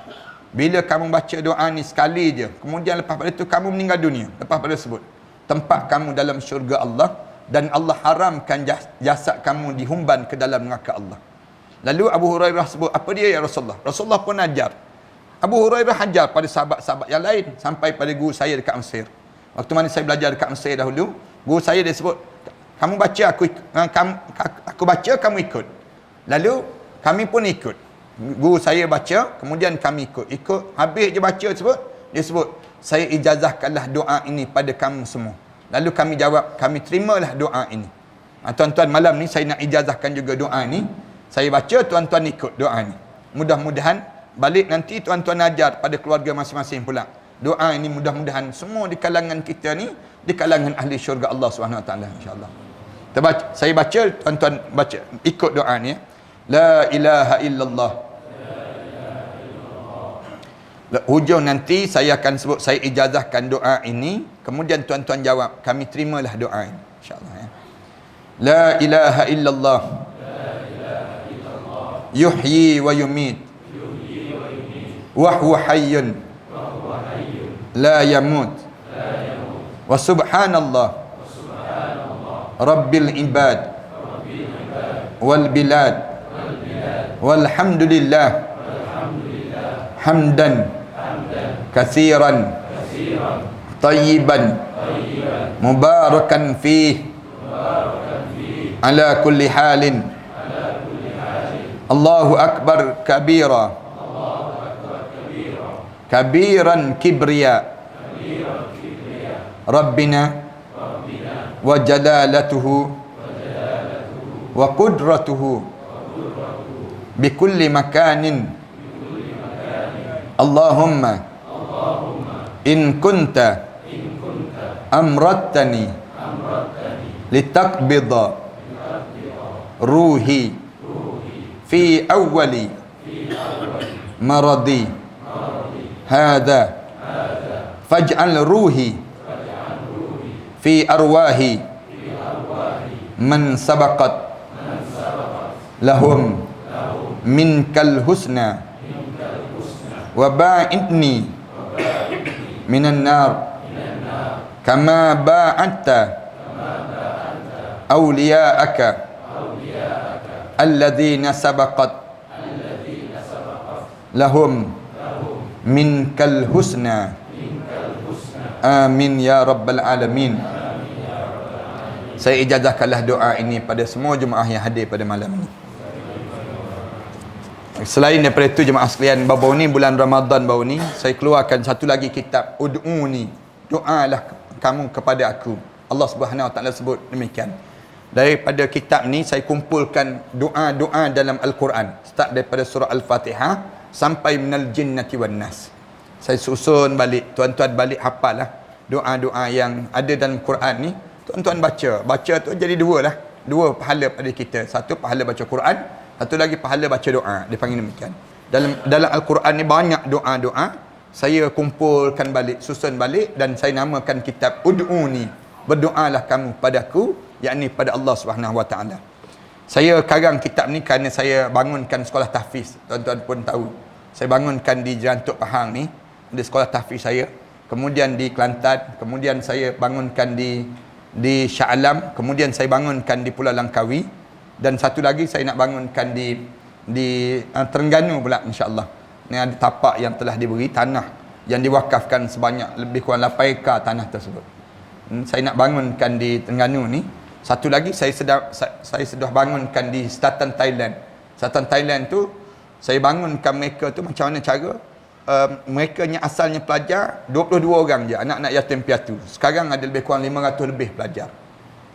Bila kamu baca doa ni sekali je, kemudian lepas pada itu kamu meninggal dunia, lepas pada sebut tempat kamu dalam syurga Allah, dan Allah haramkan jasad kamu dihumban ke dalam neraka Allah. Lalu Abu Hurairah sebut, apa dia ya Rasulullah? Rasulullah pun ajar. Abu Hurairah ajar pada sahabat-sahabat yang lain sampai pada guru saya dekat Mesir. Waktu mana saya belajar dekat Mesir dahulu, guru saya dia sebut, kamu baca aku baca kamu ikut. Lalu kami pun ikut. Guru saya baca, kemudian kami ikut. Habis je baca dia sebut, saya ijazahkanlah doa ini pada kamu semua. Lalu kami jawab, kami terimalah doa ini. Tuan-tuan, malam ni saya nak ijazahkan juga doa ini. Saya baca, tuan-tuan ikut doa ini. Mudah-mudahan balik nanti tuan-tuan ajar pada keluarga masing-masing pula. Doa ini mudah-mudahan semua di kalangan kita ni, di kalangan ahli syurga Allah SWT, insya-Allah. Saya baca, tuan-tuan baca, ikut doa ni. La ilaha illallah. Hujung nanti saya akan sebut, saya ijazahkan doa ini, kemudian tuan-tuan jawab, kami terimalah doa ini, insya-Allah ya. La ilaha illallah. Yuhyi wa yumit. Wa huwa hayyun la yamut. Wa subhanallah rabbil ibad wal bilad walhamdulillah hamdan katsiran tayyiban mubarakan fih ala kulli halin. Allahu akbar kabira kabiran kibriya Rabbina wa jalalatuhu wa qudratuhu bikulli makanin. Allahumma in kunta amrattani litaqbida ruhi fi awwali maradi hadha faj'al ruhi fi arwahi man sabaqat lahum minkal husna wa ba'idni minan nar kama ba'atta awliya'aka alladhina sabaqat lahum minkal husna. Amin ya rabbal alamin. Saya ijazahkanlah doa ini pada semua jemaah yang hadir pada malam ini. Selain daripada itu, jemaah sekalian, baru ni bulan Ramadan baru ni saya keluarkan satu lagi kitab, Ud'uni, doalah kamu kepada aku. Allah Subhanahu Wa Taala sebut demikian. Daripada kitab ni saya kumpulkan doa-doa dalam Al-Quran, start daripada surah Al-Fatihah sampai minal jinnati wan nas. Saya susun balik, tuan-tuan balik hafal lah doa-doa yang ada dalam Quran ni. Tuan-tuan baca tu jadi dua lah, dua pahala pada kita. Satu pahala baca Quran, satu lagi pahala baca doa. Dia panggil demikian. Dalam Al-Quran ni banyak doa-doa. Saya kumpulkan balik, susun balik, dan saya namakan kitab Ud'uni, berdoalah kamu padaku, yakni pada Allah Subhanahu Wa Taala. Saya karang kitab ni kerana saya bangunkan sekolah tahfiz. Tuan-tuan pun tahu, saya bangunkan di Jerantuk Pahang ni, di sekolah tahfiz saya. Kemudian di Kelantan, kemudian saya bangunkan di Shah Alam, kemudian saya bangunkan di Pulau Langkawi, dan satu lagi saya nak bangunkan di Terengganu pula, insya-Allah. Ni ada tapak yang telah diberi, tanah yang diwakafkan sebanyak lebih kurang 8 ekar tanah tersebut. Saya nak bangunkan di Terengganu ni. Satu lagi saya sudah bangunkan di Selatan Thailand. Selatan Thailand tu saya bangunkan mereka tu macam mana cara mereka yang asalnya pelajar 22 orang je, anak-anak yatim piatu. Sekarang ada lebih kurang 500 lebih pelajar.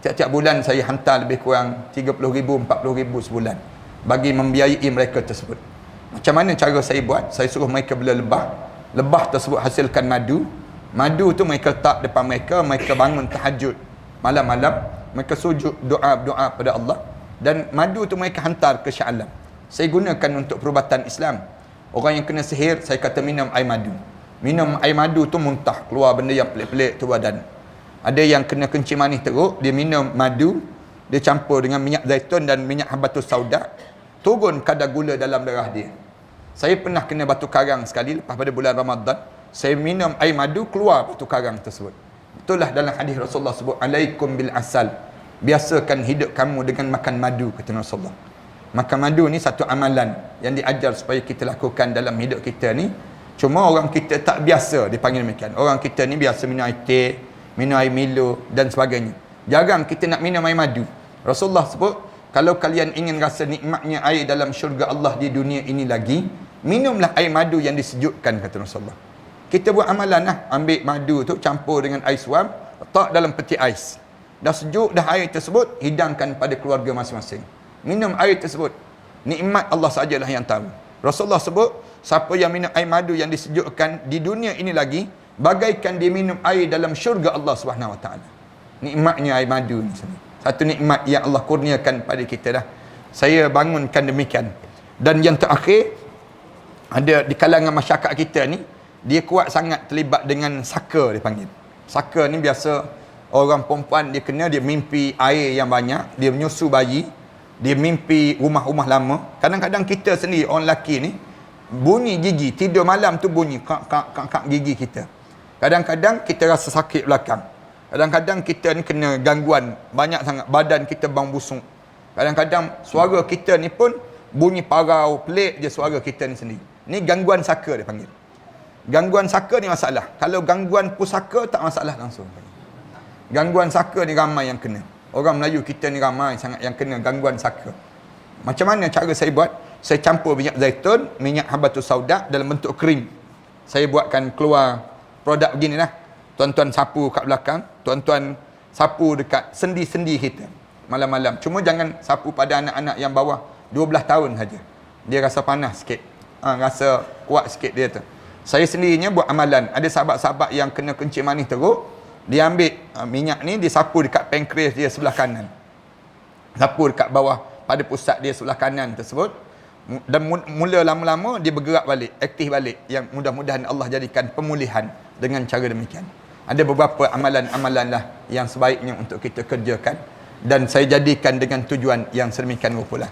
Tiap-tiap bulan saya hantar lebih kurang 30,000, 40,000 sebulan bagi membiayai mereka tersebut. Macam mana cara saya buat? Saya suruh mereka bela lebah. Lebah tersebut hasilkan madu. Madu tu mereka letak depan mereka, mereka bangun tahajud malam-malam, mereka sujud doa pada Allah, dan madu tu mereka hantar ke Shah Alam. Saya gunakan untuk perubatan Islam. Orang yang kena sihir, saya kata minum air madu. Minum air madu tu muntah, keluar benda yang pelik-pelik tu badan. Ada yang kena kencing manis teruk, dia minum madu, dia campur dengan minyak zaitun dan minyak habatus sauda, turun kadar gula dalam darah dia. Saya pernah kena batu karang sekali lepas pada bulan Ramadan. Saya minum air madu, keluar batu karang tersebut. Itulah dalam hadis Rasulullah sebut, alaikum bil asal, biasakan hidup kamu dengan makan madu, kata Rasulullah. Makan madu ni satu amalan yang diajar supaya kita lakukan dalam hidup kita ni. Cuma orang kita tak biasa, dipanggil demikian. Orang kita ni biasa minum air teh, minum air Milo dan sebagainya. Jarang kita nak minum air madu. Rasulullah sebut, kalau kalian ingin rasa nikmatnya air dalam syurga Allah di dunia ini lagi, minumlah air madu yang disejukkan, kata Rasulullah. Kita buat amalan lah, ambil madu tu campur dengan air suam, letak dalam peti ais. Dah sejuk dah air tersebut, hidangkan pada keluarga masing-masing. Minum air tersebut. Nikmat Allah sajalah yang tahu. Rasulullah sebut, siapa yang minum air madu yang disejukkan di dunia ini lagi, bagaikan dia minum air dalam syurga Allah Subhanahu Wa Taala. Nikmatnya air madu ni. Satu nikmat yang Allah kurniakan pada kita dah. Saya bangunkan demikian. Dan yang terakhir, ada di kalangan masyarakat kita ni, dia kuat sangat terlibat dengan saka, dia panggil. Saka ni biasa orang perempuan dia kena, dia mimpi air yang banyak, dia menyusu bayi, dia mimpi rumah-rumah lama. Kadang-kadang kita sendiri, orang lelaki ni, bunyi gigi, tidur malam tu bunyi kak gigi kita. Kadang-kadang kita rasa sakit belakang. Kadang-kadang kita ni kena gangguan banyak sangat, badan kita bang busuk. Kadang-kadang suara kita ni pun bunyi parau, pelik je suara kita ni sendiri. Ni gangguan saka dia panggil. Gangguan saka ni masalah. Kalau gangguan pusaka tak masalah langsung. Gangguan saka ni ramai yang kena. Orang Melayu kita ni ramai sangat yang kena gangguan saka. Macam mana cara saya buat? Saya campur minyak zaitun, minyak habatus sauda dalam bentuk krim. Saya buatkan keluar produk begini lah. Tuan-tuan sapu kat belakang, tuan-tuan sapu dekat sendi-sendi kita malam-malam. Cuma jangan sapu pada anak-anak yang bawah 12 tahun saja. Dia rasa panas sikit. Rasa kuat sikit dia tu. Saya sendirinya buat amalan. Ada sahabat-sahabat yang kena kencing manis teruk, dia ambil minyak ni, dia sapu dekat pankreas dia sebelah kanan. Sapu dekat bawah pada pusat dia sebelah kanan tersebut. Dan mula lama-lama dia bergerak balik, aktif balik. Yang mudah-mudahan Allah jadikan pemulihan dengan cara demikian. Ada beberapa amalan-amalan lah yang sebaiknya untuk kita kerjakan. Dan saya jadikan dengan tujuan yang sedemikian rupa lah.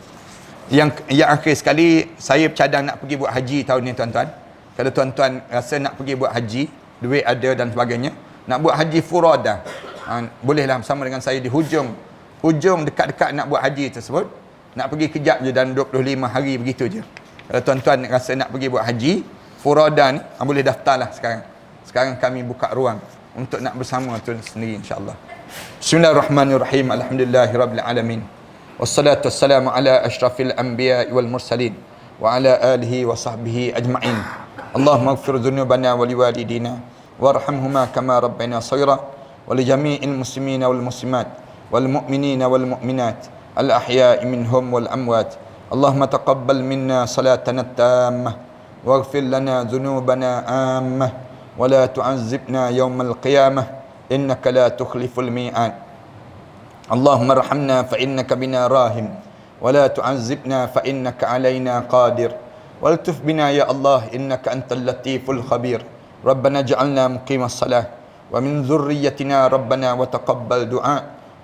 Yang akhir sekali, saya bercadang nak pergi buat haji tahun ni, tuan-tuan. Kalau tuan-tuan rasa nak pergi buat haji, duit ada dan sebagainya, nak buat haji furada, bolehlah bersama dengan saya di hujung dekat-dekat nak buat haji tersebut. Nak pergi kejap je dalam 25 hari begitu je. Kalau tuan-tuan rasa nak pergi buat haji furada ni, boleh daftarlah sekarang. Sekarang kami buka ruang untuk nak bersama tu sendiri insya-Allah. Bismillahirrahmanirrahim. Alhamdulillahirabbil alamin. Wassalatu wassalamu ala asyrafil anbiya'i wal mursalin wa ala alihi wa sahbihi ajma'in. Allahumma ighfir dhunubana wa liwalidina warhamhuma kama rabbayana shaghira wa li jami'il muslimina wal muslimat wal mu'minina wal mu'minat al ahya'i minhum wal amwat. Allahumma taqabbal minna salatana tammah waghfir lana dhunubana ammah wa la tu'azzibna yawmal qiyamah innaka la tukhliful mi'ad. Allahumma arhamna fa innaka bina rahim wa la tu'azzibna fa innaka alaina qadir. Waltuf bina ya Allah innaka antal latiful khabir. Rabbana ja'alna muqimas salah wa min dhurriyyatina rabbana wa taqabbal du'a.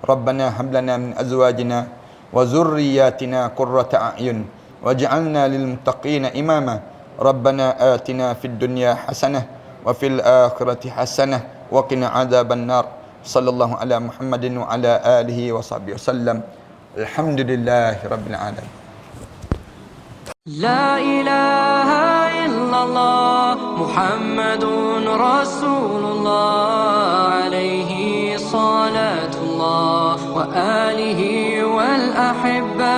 Rabbana hab lana min azwajina wa dhurriyyatina qurrata a'yun waj'alna lil muttaqina imama. Rabbana atina fid dunya hasanah wa fil akhirati hasanah wa qina adzaban nar. Sallallahu ala Muhammadin wa ala alihi wa sahbihi wasallam. Alhamdulillahi rabbil alamin. لا إله إلا الله محمد رسول الله عليه صلاة الله وآله والأحبة